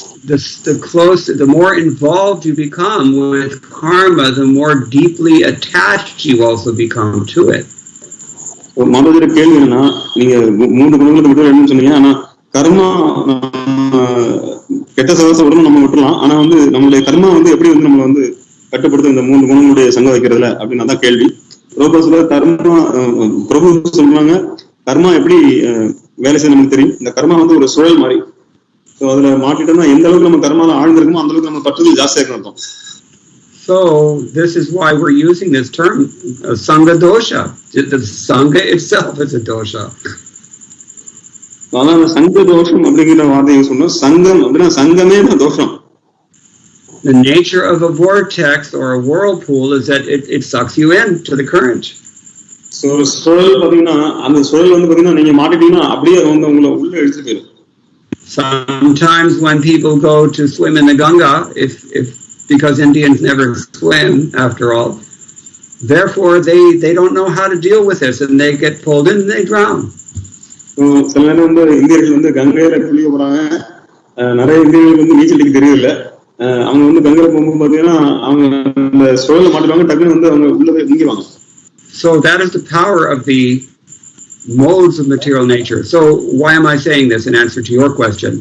the more involved you become with karma, the more deeply attached you also become to it.
மாதவர கேள்வி என்னன்னா, நீங்க 3 குணங்களை விட்டு சொன்னீங்க. ஆனா கர்மா கெட்ட சகவாச உடனே நம்ம விட்டுலாம். ஆனா நம்மளுடைய கர்மா எப்படி நம்ம கட்டுப்படுத்த இந்த 3 குணங்களுடைய சங்கம் வைக்கிறதுல அப்படின்னு அதான் கேள்வி. பிரபு சொல்றாங்க, கர்மா எப்படி வேலை செய்ய நமக்கு தெரியும். இந்த கர்மா ஒரு சுழல் மாதிரி. அதுல மாட்டிட்டோம்னா எந்த அளவுக்கு நம்ம கர்மால ஆழ்ந்திருக்குமோ அந்த அளவுக்கு நம்ம பற்றுதல் ஜாஸ்தியா இருக்கும் அர்த்தம்.
So this is why we're using this term, sangha dosha. The sangha itself is a dosha.
அதான் சங்க தோஷம் அப்படிங்கிற வார்த்தையை சொன்னோம். சங்கம் அப்படின்னா சங்கமே தோஷம்.
The nature of a vortex or a whirlpool is that it sucks you in to the current.
So சுழல் பாத்தீங்கன்னா அந்த சுழல் பாத்தீங்கன்னா நீங்க மாட்டிட்டீங்கன்னா அப்படியே உங்களை உள்ள இழுத்து போயிடும்.
Sometimes when people go to swim in the Ganga, if because Indians never swim after all, therefore they don't know how to deal with this and they get pulled in and they drown.
சில நேரம் இந்தியர்கள் கங்கையில குளிக்க போறாங்க. நிறைய இந்தியர்களுக்கு நீச்சல் அடிக்க தெரியல. அவங்க கங்கையில போகும்போது பாத்தீங்கன்னா அவங்க இந்த சுழல மாட்டுவாங்க, டக்குன்னு அவங்க உள்ள போய் முங்கிடுவாங்க.
So that is the power of the modes of material nature. So why am I saying this in answer to your question?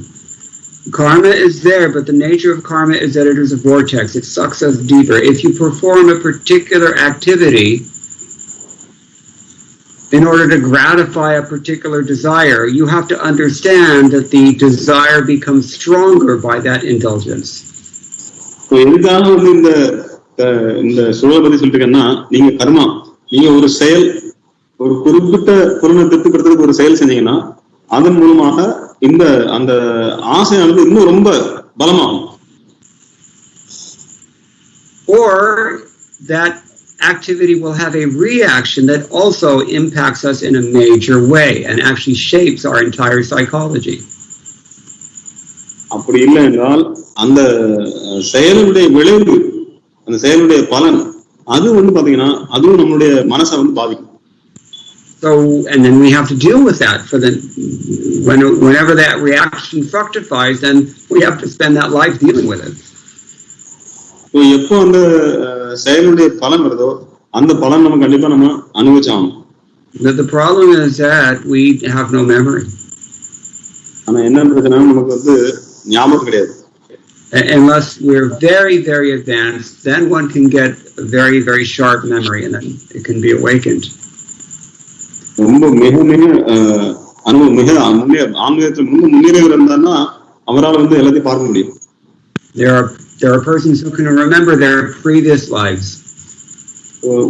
Karma is there, but the nature of karma is that it is a vortex. It sucks us deeper. If you perform a particular activity in order to gratify a particular desire, you have to understand that the desire becomes stronger by that indulgence.
எதுக்காக இந்த சூழலை பத்தி சொல்லிட்டு நீங்க கர்மா, நீங்க ஒரு செயல், ஒரு குறிப்பிட்ட பொருளை திருப்திப்படுத்துறதுக்கு ஒரு செயல் செஞ்சீங்கன்னா அதன் மூலமாக அந்த ஆசையானது இன்னும் ரொம்ப பலமாகும்.
Or that activity will have a reaction that also impacts us in a major way and actually shapes our entire psychology.
அப்படி இல்லை என்றால் அந்த செயலுடைய விளைவு, அந்த செயலுடைய பலன் அது பாத்தீங்கன்னா அதுவும் நம்மளுடைய மனசை பாதிக்கும்.
So, and then we have to deal with that whenever that reaction fructifies, then we have to spend that life dealing with it.
So, எப்போ அந்த செயலுடைய பலன் வருதோ அந்த பலன் நம்ம கண்டிப்பா நம்ம அனுபவிச்சாகணும்.
The problem is that we have no memory.
ஆனா என்ன பிரச்சனை, நமக்கு ஞாபகம் கிடையாது.
Unless we're very, very advanced, then one can get a very, very sharp memory and then it can be awakened.
ரொம்ப மிக அனுபவம் மிக ஆன்மீகத்தில் முன்னேறியவர் இருந்தான்னா அவரால் எல்லாத்தையும் பார்க்க முடியும்.
There are persons who can remember their previous lives.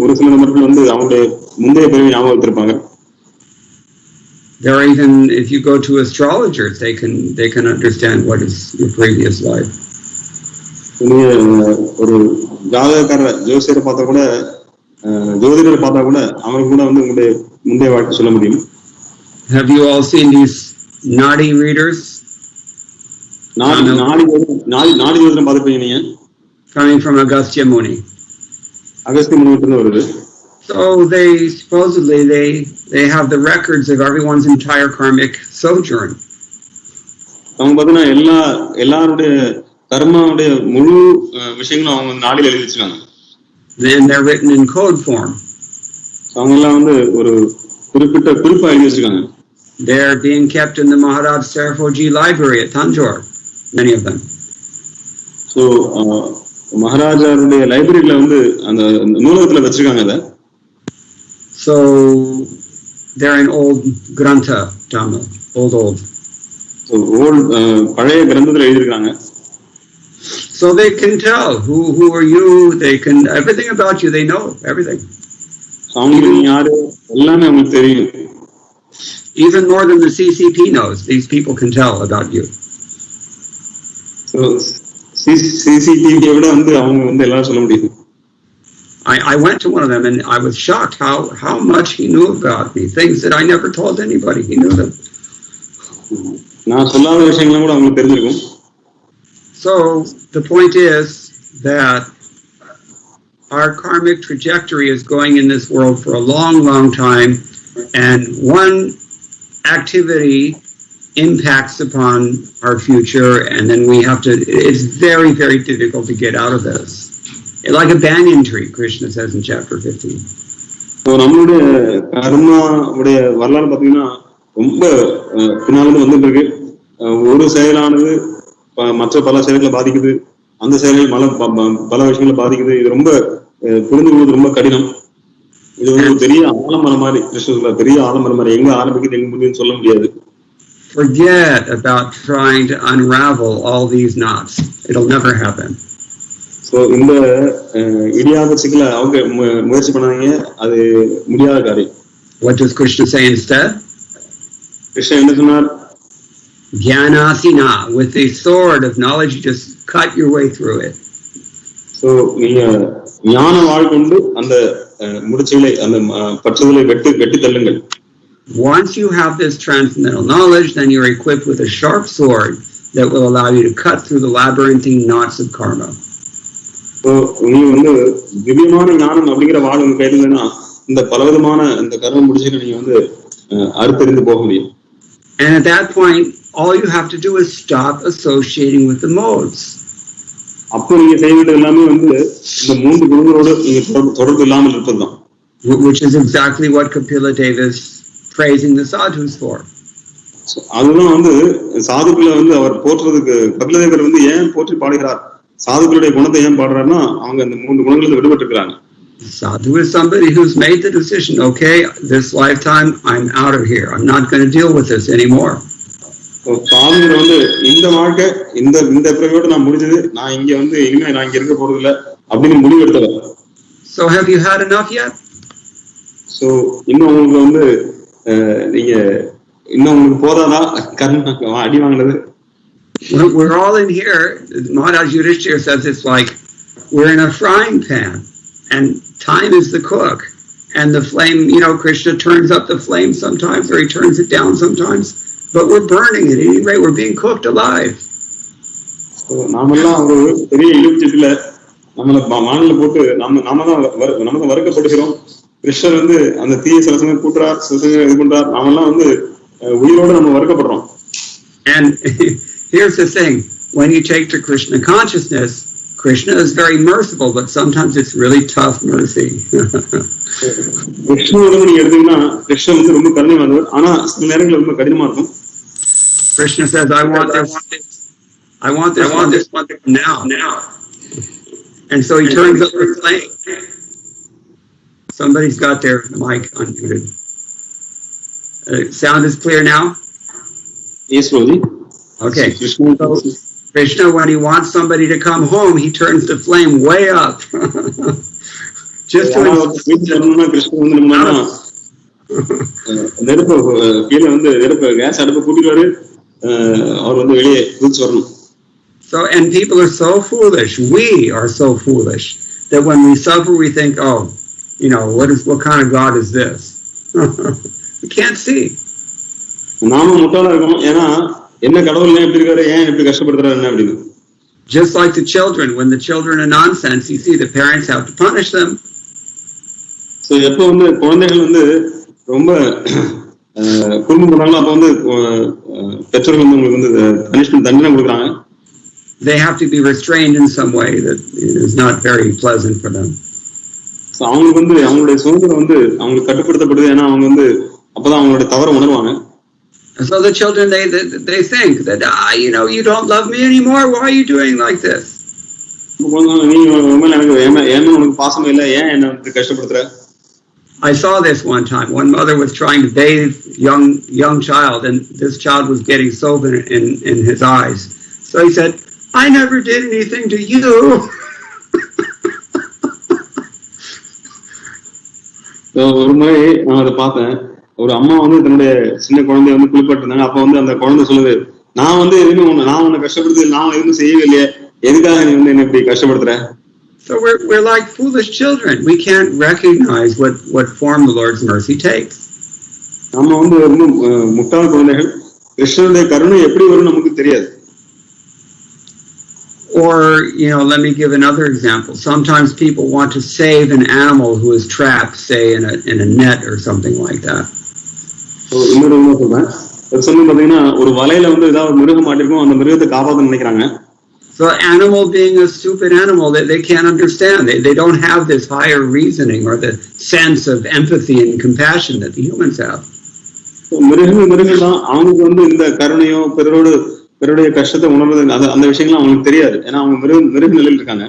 ஒரு சில நபர்கள் அவங்களுடைய முந்தைய பிறவி ஞாபகம் வச்சிருப்பாங்க.
There are even, if you go to astrologers, they can understand what is your previous life.
ஒரு ஜாதகக்கார ஜோசியரை பார்த்தா கூட, ஜோதிடரை பார்த்தா கூட அவங்களுக்கு கூட உங்களுடைய முந்தைய வாழ்க்கை சொல்ல முடியும்.
Have you all seen these Nadi readers?
நாடி ஜோதிடம் பார்த்துருப்பீங்க நீங்க.
Coming from Agastya Muni.
Agastya முனியிலிருந்து வருது.
So they supposedly they have the records of everyone's entire karmic sojourn.
அவங்க பார்த்தீங்கன்னா எல்லாருடைய கர்மாவுடைய முழு விஷயங்களும் அவங்க நாடியில் எழுதி வச்சிருக்காங்க.
Then they're written in code form.
அவங்க எல்லாம் ஒரு குறிப்பிட்ட குறிப்பா எழுதி வச்சிருக்காங்க.
They're being kept in the Maharaj Sarfoji library at Tanjore, many of them.
So மகாராஜாவுடைய லைப்ரரியில அந்த நூலகத்துல வச்சிருக்காங்க அத.
So they're in old grantha Tamil, old.
So old பழைய கிரந்தத்துல எழுதி இருக்காங்க.
So they can tell who are you, they can everything about you, they know everything.
அவங்களுக்கு நீ யாரு எல்லாமே அவங்களுக்கு தெரியும்.
Even more than the CCP knows, these people can tell about you.
So CCTV விட அவங்க எல்லாரும் சொல்ல முடியும்.
I went to one of them and I was shocked how much he knew about me, things that I never told anybody. He knew them. So the point is that our karmic trajectory is going in this world for a long time, and one activity impacts upon our future, and then we have to, it's very, very difficult to get out of this. Like a banyan tree, Krishna says in chapter 15.
So நம்மளுடைய கர்மா உடைய வரலாறு பாத்தீங்கன்னா ரொம்ப பின்னால வந்து ஒரு செயலானது மற்ற பல செயல்களை பாதிக்குது, அந்த செயல்கள் பல விஷயங்களை பாதிக்குது. இது ரொம்ப புரிந்து கொள்வது ரொம்ப கடினம். இது வந்து ஒரு பெரிய ஆலமரம் மாதிரி, கிருஷ்ண பெரிய ஆலமரம் மாதிரி, எங்க ஆரம்பிக்குது எங்க முடியும்னு சொல்ல முடியாது.
Forget about trying to unravel all these knots. It'll never happen.
So இந்த இடியாத சிக்கல அவங்க முயற்சி பண்ணாங்க, அது முடியாத காரியம்.
What does Krishna say instead?
Krishna என்ன சொன்னார்?
Jnanasina, with the sword of knowledge, you just cut your way through it.
So நீங்க ஞான வாழ் கொண்டு அந்த முடிச்சுகளை அந்த பற்றுதலை வெட்டி தள்ளுங்கள்.
Once you have this transcendental knowledge, then you're equipped with a sharp sword that will allow you to cut through the labyrinthine knots of karma.
So நீ வந்து திவ்யமான ஞானம் அப்படிங்கிற வாழ் உங்க கையில இல்லைன்னா இந்த பலவிதமான இந்த கர்ம முடிச்சுகளை நீங்க வந்து அறுத்தறிந்து போக முடியும்.
And at that point, all you have to do is stop associating with the modes.
அப்போ நீங்க செய்ய வேண்டியது எல்லாமே வந்து இந்த மூன்று குணங்களோடு நீங்க தொடர்பு இல்லாமல் இருப்பதுதான்.
Which is exactly what Kapila Deva is praising the sadhus for.
அதுதான் வந்து சாதுக்களை வந்து அவர் போற்றுறதுக்கு கபிலதேவர் வந்து ஏன் போற்றி பாடுகிறார், சாதுக்களுடைய குணத்தை ஏன் பாடுறாருன்னா அவங்க அந்த மூன்று குணங்களில் விடுபட்டு இருக்கிறாங்க.
Sadhu is somebody who's made the decision, okay, this lifetime I'm out of here, I'm not going to deal with this anymore.
சாதுகள் வந்து இந்த வாழ்க்கை இந்த பிறவியோட நான் முடிஞ்சது, நான் இங்க வந்து இனிமே நான் இங்க இருக்க போறது இல்லை அப்படின்னு முடிவு எடுத்தவர்.
So have you had enough yet?
So இன்னும் உங்களுக்கு வந்து நீங்க இன்னும் உங்களுக்கு போதாதா கர்ம அடி வாங்கினது?
We're all in here. Maharaj Yudhishthira says it's like we're in a frying pan and time is the cook, and the flame, Krishna turns up the flame sometimes or he turns it down sometimes, but we're burning it anyway. We're being cooked alive.
So நாமெல்லாம் ஒரு பெரிய இழுச்சிட்டுல நம்மள மானல போட்டு நாம தான் வறுக்கப்படுகிறோம். கிருஷ்ணர் வந்து அந்த தீய சில சமயம் கூட்டுறார், சில சமயம் இது பண்றார், நாமெல்லாம் வந்து உயிரோட நம்ம வறுக்கப்படுறோம்.
And here's the thing, when you take to Krishna consciousness, Krishna is very merciful, but sometimes it's really tough mercy.
Krishna நீங்க எடுத்தீங்கன்னா கிருஷ்ணன் வந்து ரொம்ப கருணையானவர், ஆனா சில நேரங்கள் ரொம்ப கடினமா இருக்கும்.
Krishna says, I want this now. And so he turns up the flame. Somebody's got their mic unmuted. Sound is clear now?
Yes, Rodi.
Okay. So Krishna, when he wants somebody to come home, he turns the flame way up. Just to
Krishnan வந்து நெருப்பு கீழே வந்து நெருப்பு case அடுப்பை கூட்டிடுவாரு, அவர் வந்து வெளியே குதிச்சு வரணும்.
So, and people are so foolish, we are so foolish, that when we suffer we think, oh, what kind of God is this? We can't see.
நாம முட்டாளா இருக்கோம், ஏன்னா என்ன கடவுள் எப்படி இருக்காரு, ஏன் எப்படி கஷ்டப்படுத்துறாரு என்ன அப்படின்னு.
Just like the children, when the children are nonsense, you see the parents have to punish them.
So எப்ப வந்து குழந்தைகள் வந்து ரொம்ப குறும்பு பண்ணாலும் அப்ப வந்து பெற்றோர்கள் வந்து உங்களுக்கு வந்து பனிஷ்மெண்ட் தண்டனை கொடுக்குறாங்க.
They have to be restrained in some way that is not very pleasant for them.
So அவங்களுக்கு வந்து அவங்களுடைய சுதந்திரம் வந்து அவங்களுக்கு கட்டுப்படுத்தப்படுது, ஏன்னா அவங்க வந்து அப்பதான் அவங்களுடைய தவறை உணர்வாங்க.
So the children, they think that, you don't love me anymore, why are you doing like this? I saw this one time. One mother was trying to bathe young child, and this child was getting soap in his eyes. So he said, I never did anything to you.
ஒரு முறை நான் அதை பார்த்தேன், ஒரு அம்மா வந்து தன்னுடைய சின்ன குழந்தைய வந்து குளிப்பாட்டு இருந்தாங்க. அப்ப வந்து அந்த குழந்தை சொல்லுது, நான் வந்து எதுவுமே நான் உன்னை கஷ்டப்படுத்து, நான் எதுவும் செய்யவே இல்லையே, எதுக்காக நீ வந்து என்ன இப்படி கஷ்டப்படுத்துற?
So we're like foolish children. We can't recognize what form the Lord's mercy takes.
நம்ம வந்து முட்டாள் குழந்தைகள். கிருஷ்ணனுடைய கருணை எப்படி வரும் நமக்கு தெரியாது.
Or, let me give another example. Sometimes people want to save an animal who is trapped, say, in a net or something like that.
இன்னொரு சொல்றேன். சொல்லும் பாத்தீங்கன்னா ஒரு வலையில வந்து ஏதாவது மிருகம் மாட்டிருக்கும், அந்த மிருகத்தை காப்பாற்ற நினைக்கிறாங்க.
So animal being a stupid animal, they can't understand. They don't have this higher reasoning or the sense of empathy and compassion that the humans have.
மிருகங்கள் தான் அவங்களுக்கு வந்து இந்த கருணையோ பிறருடைய கஷ்டத்தை உணர்றது அந்த விஷயங்கள் அவங்களுக்கு தெரியாது. ஏன்னா அவங்க மிருக நிலையில் இருக்காங்க.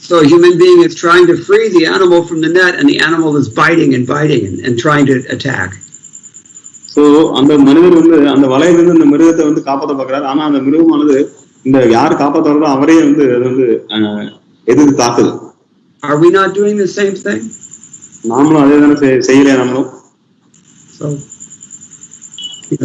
So a human being is trying to free the animal from the net and the animal is biting and trying to attack.
So அந்த மனிதர் வந்து அந்த வலையிலிருந்து அந்த மிருகத்தை வந்து காப்பாற்ற பார்க்கிறார். ஆனா அந்த மிருகமானது இந்த யார் காப்பாற்றுறதோ அவரே வந்து அது வந்து எதிர்த்து தாக்குது.
Are we not doing the same thing?
நாமளும் அதே தானே செய்யலையா நம்மளும்?
So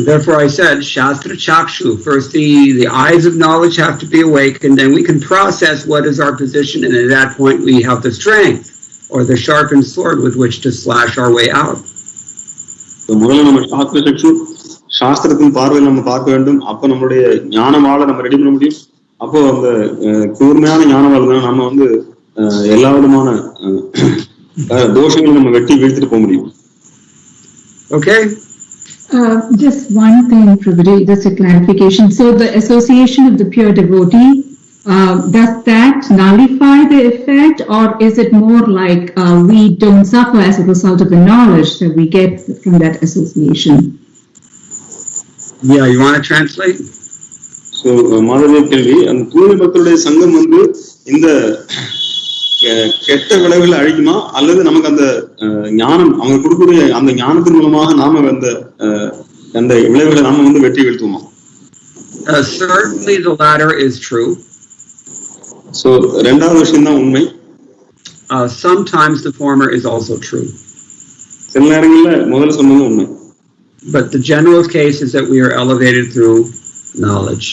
therefore I said Shastra Chakshu. First the eyes of knowledge have to be awakened, then we can process what is our position, and at that point we have the strength or the sharpened sword with which to slash our way out.
So முதல்ல நம்ம சாஸ்திர சக்ஷு சாஸ்திரத்தின் பார்வையில் நம்ம பார்க்க வேண்டும். அப்ப நம்மளுடைய ஞானவாளை நம்ம ரெடி பண்ண முடியும். அப்போ அந்த கூர்மையான ஞானவாள் தான் நம்ம வந்து எல்லா விதமான தோஷங்களும் நம்ம வெட்டி வீழ்த்திட்டு போக முடியும்.
Okay.
Just one thing, Prabhuji, just a clarification. So the association of the pure devotee, does that nullify the effect, or is it more like we don't suffer as a result of the knowledge that we get from that association?
Yeah, you want to translate?
So மாதவிய கேள்வி, அந்த தூய பக்தருடைய சங்கம் வந்து இந்த கெட்ட விளைவுகளை அழிக்குமா, அல்லது நமக்கு அந்த ஞானம் அவங்க கொடுக்கக்கூடிய அந்த ஞானத்தின் மூலமாக நாம அந்த விளைவுகளை நாம வந்து வெற்றி வீழ்த்துவோமா?
Certainly the latter is true.
So இரண்டாவது விஷயம் தான் உண்மை.
Sometimes the former is also true.
சில நேரங்கள்ல முதல்ல சொன்னது உண்மை.
But the general case is that we are elevated through knowledge.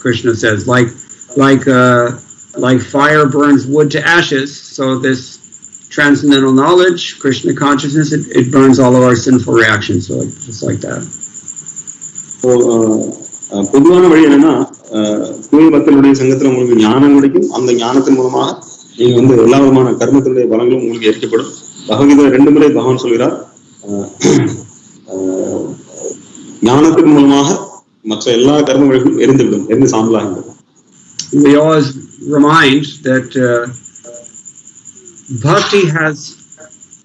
Krishna says, like fire burns wood to ashes, so this transcendental knowledge, Krishna consciousness, it burns all of our sinful reactions, so just like that.
So பொதுவான வழி என்னன்னா, தூய பக்தர்களுடைய சங்கத்துல உங்களுக்கு ஞானம் கிடைக்கும். அந்த ஞானத்தின் மூலமாக நீங்க வந்து எல்லா விதமான கர்மத்தினுடைய பலங்களும் உங்களுக்கு ஏற்கப்படும். பகவத்கீதை 2 முறை பகவான் சொல்கிறார், ஞானத்தின் மூலமாக மற்ற எல்லா கர்ம வழிகளும் எரிந்து சாம்பலாகின்றது.
We always remind that bhakti has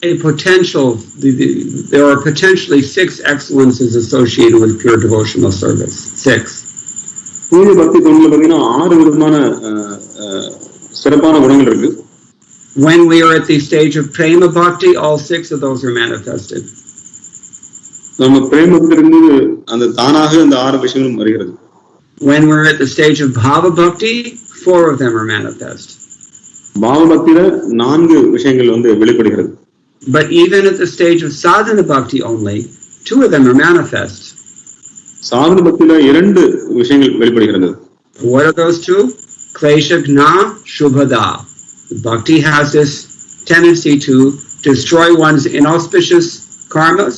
a potential, there are potentially 6 excellences associated with pure devotional service. 6.
தூய பக்தி தொண்டுல பாத்தீங்கன்னா 6 விதமான சிறப்பான குணங்கள் இருக்கு.
When we are at the stage of prema bhakti, all 6 of those are manifested.
நம்ம பிரேமத்திலிருந்து அந்த தானாக அந்த 6 விஷயங்களும் வருகிறது.
When we're at the stage of bhava bhakti, 4 of them are manifest.
பாவ பக்தியில 4 விஷயங்கள் வந்து வெளிப்படுகிறது.
But even at the stage of sadhana bhakti only, 2 of them are manifest.
சாதன பக்தியில 2 விஷயங்கள் வெளிப்படுகிறது.
What are those 2? Klesha gna shubhada. Bhakti has this tendency to destroy one's inauspicious karmas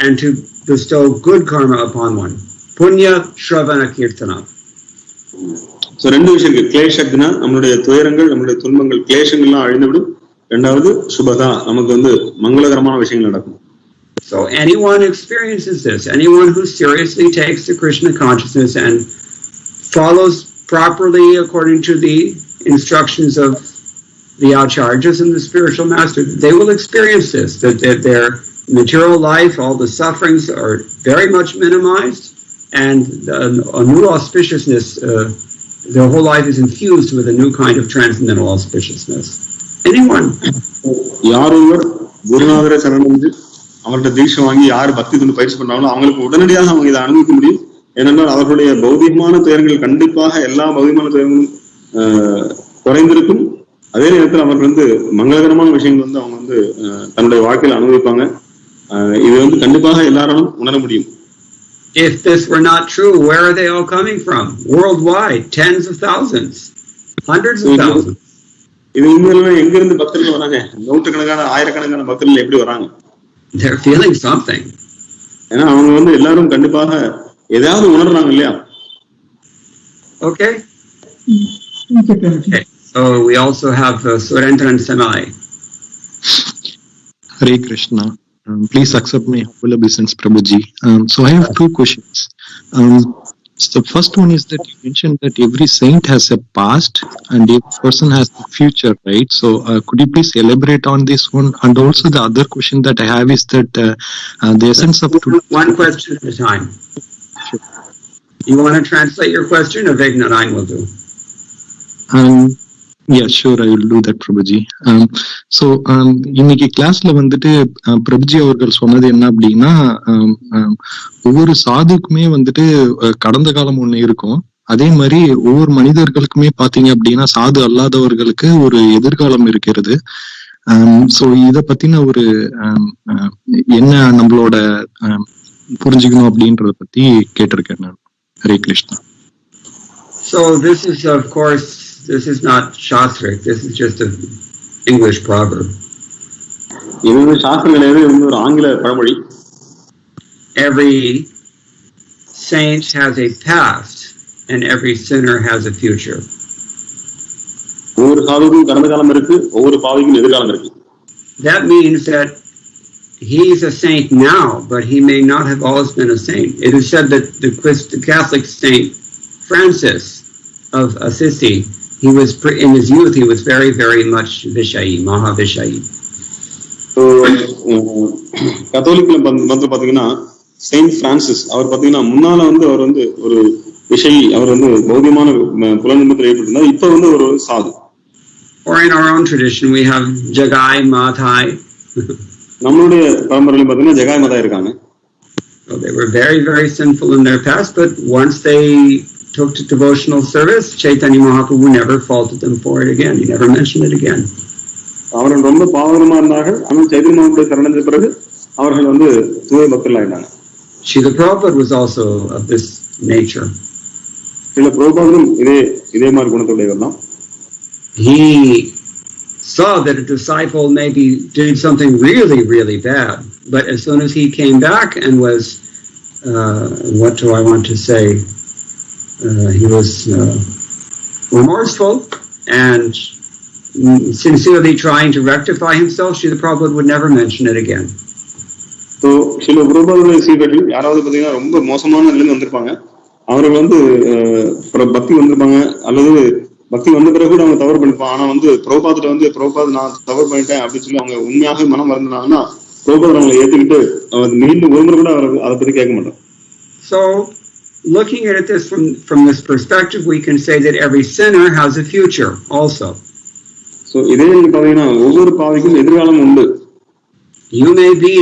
and to bestow good karma upon one. Punya Shravana Kirtana.
So 2 விஷயங்கள், கிளேஷக்னா நம்மளுடைய துயரங்கள், நம்மளுடைய துன்பங்கள், கிளேஷங்கள்லாம் அழிந்துவிடும். இரண்டாவது சுபதா, நமக்கு வந்து மங்களகரமான விஷயங்கள் நடக்கும்.
So anyone experiences this, anyone who seriously takes the Krishna consciousness and follows properly according to the instructions of the acharyas and the spiritual master, they will experience this, that their material life, all the sufferings are very much minimized, and a new auspiciousness, their whole life is infused with a new kind of transcendental auspiciousness. Anyone?
யாரொருவர் குருநாதரை சரணடைந்து அவர்கிட்ட தீட்சை வாங்கி யார் பக்தி தொண்டு பயிற்சி பண்றாங்களோ அவங்களுக்கு உடனடியாக அவங்க இதை அனுபவிக்க முடியும். ஏனென்றால் அவர்களுடைய பௌதிகமான துயரங்கள் கண்டிப்பாக எல்லா பௌதிகமான துயரங்களும் குறைந்திருக்கும். அதே நேரத்தில் அவர்கள் வந்து மங்களகரமான விஷயங்கள் வந்து அவங்க வந்து தன்னுடைய வாழ்க்கையில அனுபவிப்பாங்க. இது வந்து கண்டிப்பாக எல்லாராலும் உணர முடியும்.
If this were not true, where are they all coming from? Worldwide, tens of thousands. Hundreds of thousands.
இது உண்மையிலுமே எங்க இருந்து பக்தர்கள் வராங்க? நூற்றுக்கணக்கான ஆயிரக்கணக்கான பக்தர்கள் எப்படி வராங்க?
They're feeling something.
ஏன்னா அவங்க எல்லாரும் கண்டிப்பாக ஏதாவது உணர்றாங்க இல்லையா?
Okay. Okay. So we also have Surendran Samai.
Hare Krishna. Please accept my humble obeisance, Prabhuji. So I have two questions. So the first one is that you mentioned that every saint has a past and every person has a future, right? So could you please elaborate on this one? And also the other question that I have is that the essence of...
One question at a time.
Sure.
You want to translate your question or Vignaran will do?
Yeah, sure, I will do that, Prabhuji. So இன்னைக்கு கிளாஸ்ல வந்துட்டு பிரபுஜி அவர்கள் சொன்னது என்ன அப்படின்னா, ஒவ்வொரு சாதுக்குமே வந்துட்டு கடந்த காலம் ஒண்ணு இருக்கும். அதே மாதிரி ஒவ்வொரு மனிதர்களுக்குமே பாத்தீங்க அப்படின்னா சாது அல்லாதவர்களுக்கு ஒரு எதிர்காலம் இருக்கிறது. சோ இத பத்தின ஒரு என்ன நம்மளோட புரிஞ்சுக்கணும் அப்படின்றத பத்தி கேட்டிருக்கேன் நான். Hare Krishna.
So this is, of course, this is not Shastric, this is just an English proverb. Every saint has a past and every sinner has a future. That means that he's a saint now, but he may not have always been a saint. It is said that the Catholic saint Francis of Assisi, he was in his youth he was very, very much Vishayi, Maha Vishayi.
So Catholic வந்து பாத்தீங்கன்னா Saint Francis அவர் பாத்தீங்கன்னா முன்னால அவர் ஒரு விஷயி, அவர் பௌதிகமான புலனுபத்தில் ஏற்பட்டிருந்தார். இப்ப ஒரு சாது.
Or in our own tradition we have Jagai Mathai.
நம்மளுடைய பரம்பரையில பாத்தீங்கன்னா ஜகாய் மாதா இருக்காங்க.
Well, they were very, very sinful in their past, but once they took to devotional service, Chaitanya Mahaprabhu never faulted them for it again. He never mentioned it again.
அவர்கள் ரொம்ப பாவகரமா இருந்தார்கள். ஆனால் சைத்தன்ய மகாபிரபு சரணடைந்த பிறகு அவர்கள் தூய பக்தர்களாயிட்டாங்க.
Srila Prabhupada was also of this nature.
Srila பிரபுபாதரும் இதே மாதிரி குணத்துடையவர் தான்.
He saw that a disciple maybe did something really, really bad, but as soon as he came back and was, what do I want to say? He was remorseful and sincerely trying to rectify himself, Srila Prabhupada would never mention it again.
So, Srila Prabhupada சீடர்கள் யாராவது பாத்தீங்கன்னா ரொம்ப மோசமான நிலையில வந்திருப்பாங்க. அவர்கள் பக்தி வந்திருப்பாங்க, அல்லது பக்தி வந்த பிறகு கூட அவங்க தவறு பண்ணிப்பாங்க. ஆனா பிரபுபாத நான் தவறு பண்ணிட்டேன் அப்படின்னு சொல்லி அவங்க உண்மையாக மனம் வருந்தாங்கன்னா பிரபுபாதர் அவங்களை ஏற்றுக்கிட்டு மீண்டும் ஒரு முறை கூட அவர் அதை பத்தி கேட்க மாட்டார்.
So, looking at this from this perspective, we can say that every sinner has a future also.
So இதே பாத்தீங்கன்னா ஒவ்வொரு பாவிக்கும் எதிர்காலம் உண்டு.
You may be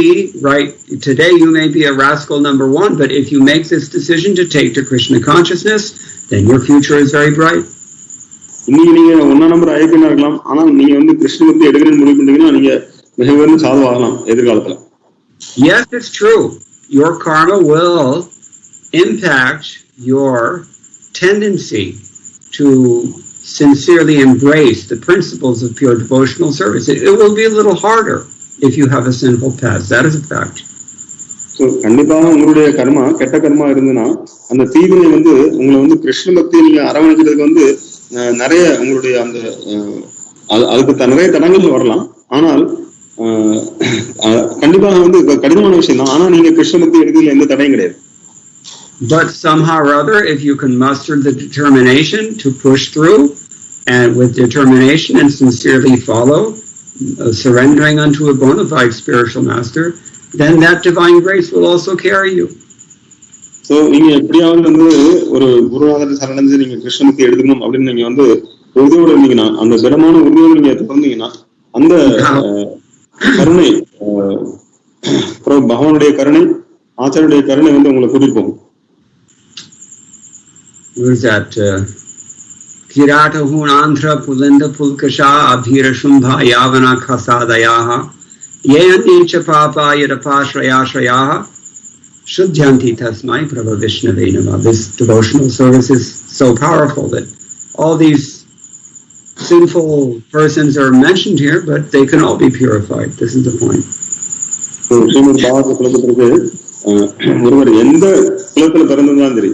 right today, you may be a rascal number 1, but if you make this decision to take to Krishna consciousness, then your future is very bright.
இன்னைக்கு நீங்க 1 number ஐபினா இருக்கலாம், ஆனா நீங்க கிருஷ்ண பக்தி எடுக்கிறேன்னு முடிவு பண்ணீங்கன்னா நீங்க மிக உயர்ந்த சாதுவாகலாம் எதிர்காலத்துல.
Yes, it's true. Your karma will impact your tendency to sincerely embrace the principles of pure devotional service. It will be a little harder if you have a sinful past. That is a fact.
So கண்டிப்பாக உங்களுடைய கர்மா கெட்ட கர்மா இருந்ததுன்னா அந்த தீவினை உங்களை கிருஷ்ண பக்தியை நீங்க அரவணைக்கிறதுக்கு நிறைய உங்களுடைய அந்த அதுக்கு நிறைய தடங்கள் வரலாம். ஆனால் கண்டிப்பாக கடினமான விஷயம் தான். ஆனா நீங்க கிருஷ்ண பக்தி எடுக்கிறதுல எந்த தடையும் கிடையாது.
But somehow or other, if you can muster the determination to push through, and with determination and sincerely follow, surrendering unto a bona fide spiritual master, then that divine grace will also carry you.
So, நீங்க எப்படியாவது ஒரு குருநாதரை சரணடைந்து நீங்க கிருஷ்ண பக்தி எடுக்கணும் அப்படின்னு நீங்க உறுதியோடு இருந்தீங்கன்னா, அந்த திடமான உறுதியோடு நீங்க தொடர்ந்தீங்கன்னா, அந்த கருணை பகவானுடைய கருணை ஆச்சாரியனுடைய கருணை உங்களை கூட்டிட்டு போகும்.
What is that? Kirata hunandra pulinda pulkasha abhira shumbha yavana khasadayaha yeyannicha papa yadapashrayashrayaha shuddhyanti tasmai prabha vishnave namah. This devotional service is so powerful that all these sinful persons are mentioned here, but they can all be purified. This is the point.
So, Srimad Bhagavatam ஒருவர் எந்த குலத்துல பிறந்திருந்தாலும் சரி,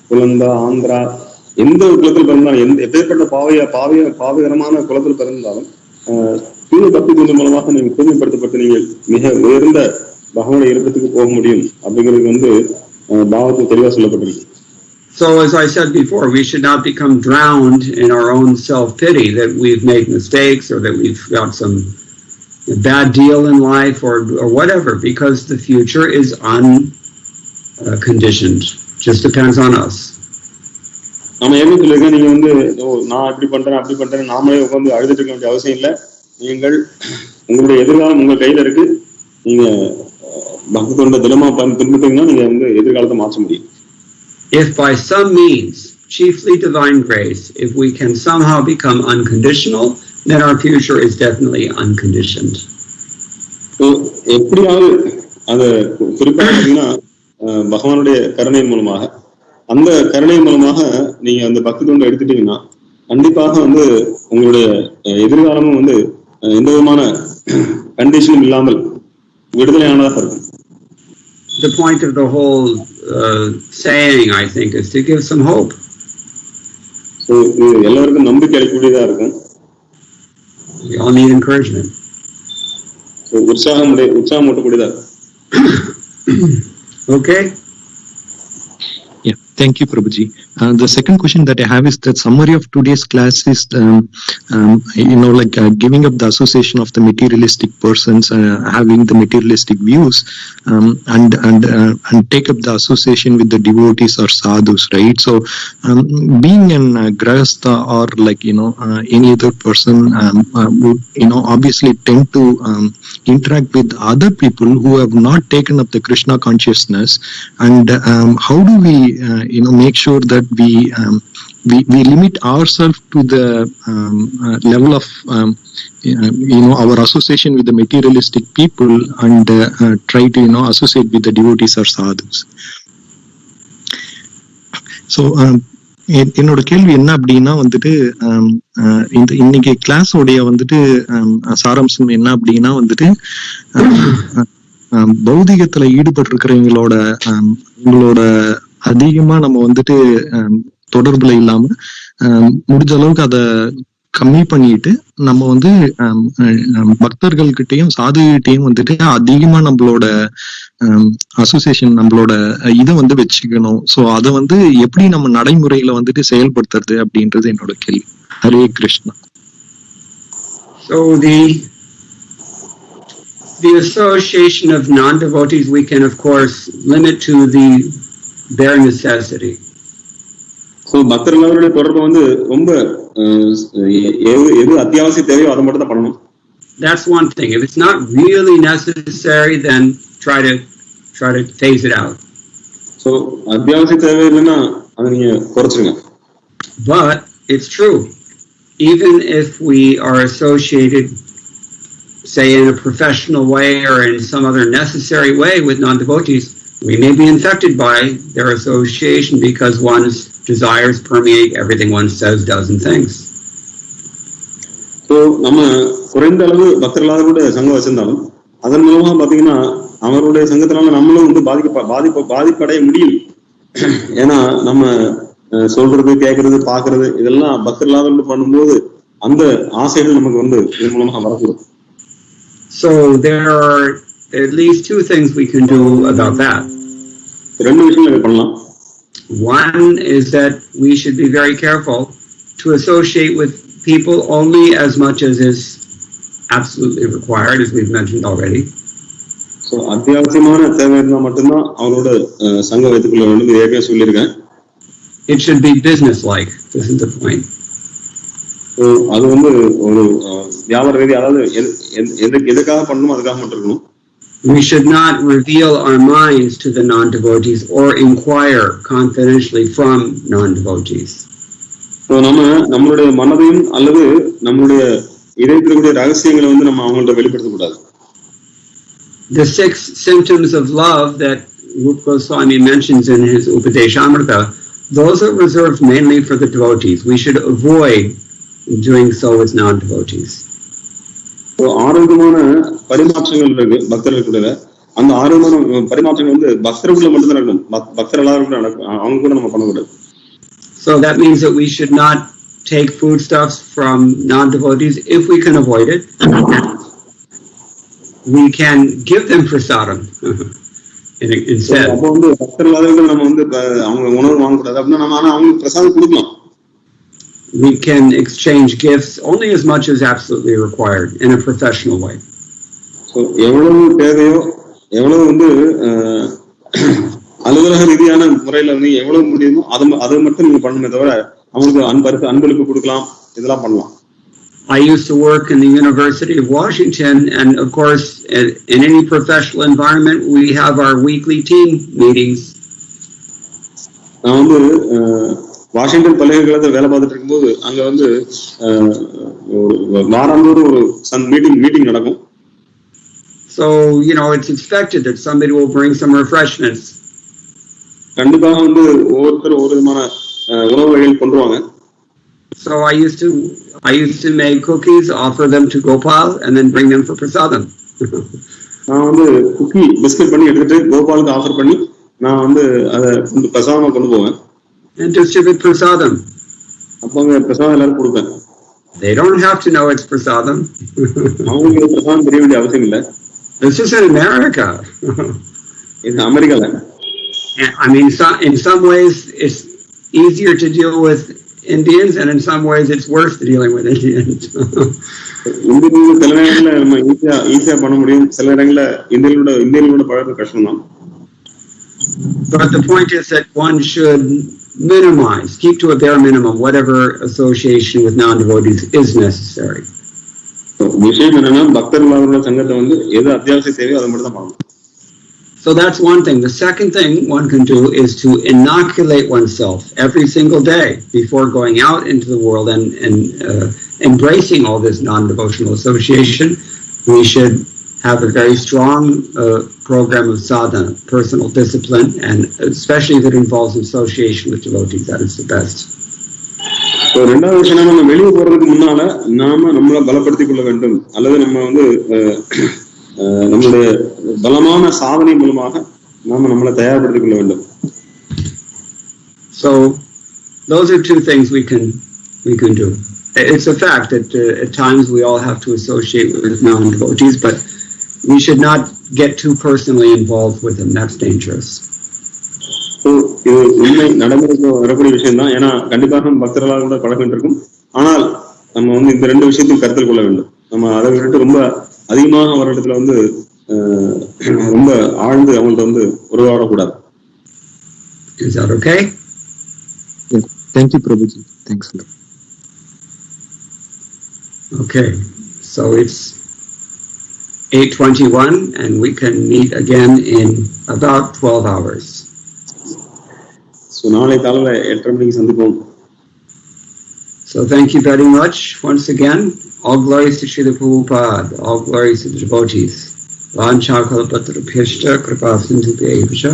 குலந்தா ஆந்திரா எந்த குலத்துல பிறந்தாலும், எப்பேற்பட்ட பாவகரமான குலத்துல பிறந்தாலும் தூய பக்தி குணம் மூலமாக நீங்க தூய்மைப்படுத்தப்பட்டு நீங்கள் மிக உயர்ந்த பகவானுடைய இருப்பத்துக்கு போக முடியும் அப்படிங்கிறது பாவத்தில் தெளிவா சொல்லப்பட்டிருக்கு.
So as I said before, we should not become drowned in our own self-pity that we've made mistakes or that we've got some bad deal in life or whatever, because the future is unconditioned. Just depends on us.
நம்ம என்ன சொல்லிருக்கோம், நீங்க நான் இப்படி பண்றேன் அப்படி பண்றேன் நாமளே உட்காந்து அழுதுட்டு இருக்க வேண்டிய அவசியம் இல்லை. நீங்கள் உங்களுடைய எதிர்காலம் உங்க கையில இருக்கு. நீங்க பக்தோட தினமா பின்பற்றீங்கன்னா நீங்க எதிர்காலத்தை மாற்ற முடியும்.
If by some means, chiefly divine grace, if we can somehow become unconditional, then our future is definitely unconditioned.
எப்படியாவது அது குறிப்பாக பார்த்தீங்கன்னா பகவானுடைய கருணை மூலமாக, அந்த கருணை மூலமாக நீங்க அந்த பக்தி தொண்டை எடுத்துட்டீங்கன்னா கண்டிப்பாக உங்களுடைய எதிர்காலமும் எந்த விதமான கண்டிஷனும் இல்லாமல் விடுதலையானதாக இருக்கும்.
The point of the whole saying, I think, is to give some hope.
So, எல்லாருக்கும் நம்பிக்கை அளிக்கக்கூடியதா இருக்கும்.
We all need encouragement.
So, உற்சாகம் ஊட்டக்கூடியதா.
Okay.
Yeah, thank you, Prabhuji. The second question that I have is that summary of today's class is, giving up the association of the materialistic persons, having the materialistic views, and take up the association with the devotees or sadhus, right? So, being an grahastha or any other person would, obviously tend to interact with other people who have not taken up the Krishna consciousness, and how do we, make sure that we limit ourselves to the level of our association with the materialistic people and try to associate with the devotees or sadhus. So என்னோட கேள்வி என்ன அப்படின்னா இன்னைக்கு class உடைய சாராம்சம் என்ன அப்படின்னா பௌதிகத்துல ஈடுபட்டு இருக்கிறவங்களோட அதிகமா நம்ம தொடர்புல இல்லாம முடிஞ்ச அளவுக்கு அத கம்மி பண்ணிட்டு நம்ம பக்தர்கள்கிட்டையும் சாதுகிட்டையும் அதிகமா நம்மளோட அசோசியேஷன் நம்மளோட இதை வச்சுக்கணும். சோ அதை எப்படி நம்ம நடைமுறையில செயல்படுத்துறது அப்படின்றது என்னோட கேள்வி. Hare Krishna.
So the association of non-devotees we can of course limit to the bare necessity.
So பக்தர்களுடைய தொடர்பு ரொம்ப எது அத்தியாவசிய தேவையோ அதை மட்டும் தான் பண்ணணும்.
That's one thing. If it's not really necessary, then try to phase it out.
So அத்தியாவசிய தேவை இல்லைன்னா அதை நீங்க குறைச்சிருங்க.
But it's true. Even if we are associated, say in a professional way or in some other necessary way with non-devotees, we may be infected by their association because one's desires permeate everything one says, does, and thinks.
So, நம்ம குறைந்த அளவு பக்தர்களாக கூட சங்கம் வச்சிருந்தாலும் அதன் மூலமா பாத்தீங்கன்னா அவருடைய சங்கத்தினால நம்மளும் பாதிப்படைய முடியும். ஏன்னா நம்ம சொல்றது கேட்கறது பாக்குறது இதெல்லாம் பக்தர்களாக பண்ணும்போது அந்த ஆசைகள் நமக்கு இதன் மூலமாக வரக்கூடும்.
So there are at least two things we can do about that.
ரெண்டு விஷயங்கள் பண்ணலாம்.
One is that we should be very careful to associate with people only as much as is absolutely required, as we've mentioned already.
So அத்தியாவசியமான தேவை இருந்தா மட்டும்தான் அவரோட சங்கம் வைத்துக்கொள்ள வேண்டும். இது ஏற்கனவே சொல்லியிருக்கேன்.
It should be business-like. This is the point.
அது ஒரு வியாபார ரீதி, அதாவது எதுக்காக பண்ணணும் அதுக்காக மட்டும் இருக்கணும்.
We should not reveal our minds to the non-devotees or inquire confidentially from non-devotees.
நம்மளுடைய மனதையும் அல்லது நம்மளுடைய இதயத்திற்குரிய ரகசியங்களை நம்ம அவங்கள்ட்ட வெளிப்படுத்தக்கூடாது.
The 6 symptoms of love that Rupa Goswami mentions in his Upadeshamrita, those are reserved mainly for the devotees. We should avoid doing so with non-devotees.
ஆரோக்கியமான பரிமாற்றங்கள் இருக்கு பக்தர்களுக்குள்ள. அந்த ஆரோக்கியமான பரிமாற்றங்கள் வந்து பக்தர்களுக்குள்ள மட்டும் தான் நடக்கும். பக்தர் எல்லாரும் நடக்கும், அவங்க கூட நம்ம பண்ணக்கூடாது.
So that means that we should not take foodstuffs from non-devotees if we can avoid it. We can give them prasadam instead.
அப்போ வந்து பக்தர் இல்லாதவர்கள் நம்ம வந்து அவங்க உணவு வாங்கக்கூடாது அப்படின்னா நம்ம ஆனா அவங்களுக்கு பிரசாதம் கொடுக்கலாம்.
We can exchange gifts only as much as absolutely required in a professional way.
So எவ்வளவு தேவையோ எவ்வளவு வந்து அலுவலக ரீதியான முறையில வந்து எவ்வளவு முடியுமோ அதை மட்டும் நீங்க பண்ணுமே தவிர அவங்களுக்கு அன்பளிப்பு கொடுக்கலாம், இதெல்லாம் பண்ணலாம்.
I used to work in the University of Washington, and of course in any professional environment we have our weekly team meetings.
நான் வந்து வாஷிங்டன் பல்கலைக்கழகத்தில் வேலை பார்த்துட்டு இருக்கும்போது அங்க வந்து வாராந்தோறும் ஒரு மீட்டிங் நடக்கும்.
So it's expected that somebody will bring some refreshments.
கண்டிப்பாக வந்து ஒவ்வொருத்தரும் ஒவ்வொரு விதமான உணவு வகைகள் கொண்டு வாங்க.
So I used to make cookies, offer them to Gopal, and then bring them for prasadam.
நான் வந்து குக்கி பிஸ்கட் பண்ணி எடுத்துட்டு கோபாலுக்கு ஆஃபர் பண்ணி நான் வந்து அதை பிரசாதமா கொண்டு போவேன்.
And distribute prasadam.
அப்போ அங்க பிரசாதம் எல்லாரும் கொடுப்பேன்.
They don't have to know it's prasadam.
அவங்களுக்கு பிரசாதம் தெரிய வேண்டிய அவசியம் இல்லை.
This is in America.
இது அமெரிக்கால.
I mean, in some ways it's easier to deal with Indians, and in some ways it's worse dealing with Indians.
இந்தியர்களோட சில நேரங்கள்ல நம்ம ஈஸியா பண்ண முடியும், சில நேரங்கள்ல இந்தியர்களோட பழக்க கஷ்டம் தான்.
But the point is that one should keep to a bare minimum whatever association with non-devotees is necessary.
விஷயம் என்னன்னா பக்தர்களோட சங்கத்தை வந்து எது அத்தியாவசிய தேவையோ அதை மட்டும் தான் பண்ணணும்.
So that's one thing. The second thing one can do is to inoculate oneself every single day before going out into the world and embracing all this non-devotional association. We should have a very strong program of sadhana, personal discipline, and especially if it involves association with devotees, that is the best.
So ரெண்டாவது விஷயம் நம்ம வெளியே போறதுக்கு முன்னால நம்மளை பலப்படுத்திக் கொள்ள வேண்டும், அல்லது நம்ம வந்து நம்மளுடைய பலமான சாதனை மூலமாக நம்மளை தயார்படுத்திக் கொள்ள வேண்டும்.
So those are two things we can do. It's a fact that at times we all have to associate with non-devotees, but we should not get too personally involved with them. That's dangerous.
இது உண்மை நடைமுறைக்கு வரக்கூடிய விஷயம் தான். ஏன்னா கண்டிப்பாக பக்தர்களாக கூட பழக்கம் இருக்கும். ஆனால் நம்ம வந்து இந்த ரெண்டு விஷயத்தையும் கருத்தில் கொள்ள வேண்டும். நம்ம அதை விட்டு ரொம்ப அதிகமாக அவர்களிடத்துல வந்து ரொம்ப ஆழ்ந்து அவங்கள்ட்ட வந்து உருவாடக்கூடாது.
Is that okay?
Yeah. Thank you, Prabhuji. Thanks a lot.
Okay, so it's 8:21 and we can meet again in about 12 hours.
So நாளை காலையில 8:30 மணிக்கு சந்திப்போம்.
So thank you very much once again. All glories to Srila Prabhupada, all glories to the devotees. Vanchakalpatarubhyashta kripa sindhubhyeva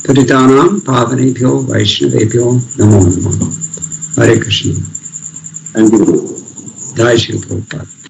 patitanam pavanebhyo vaishnavebhyo namo namaha. Hare Krishna.
Thank you.
Jai Srila Prabhupada.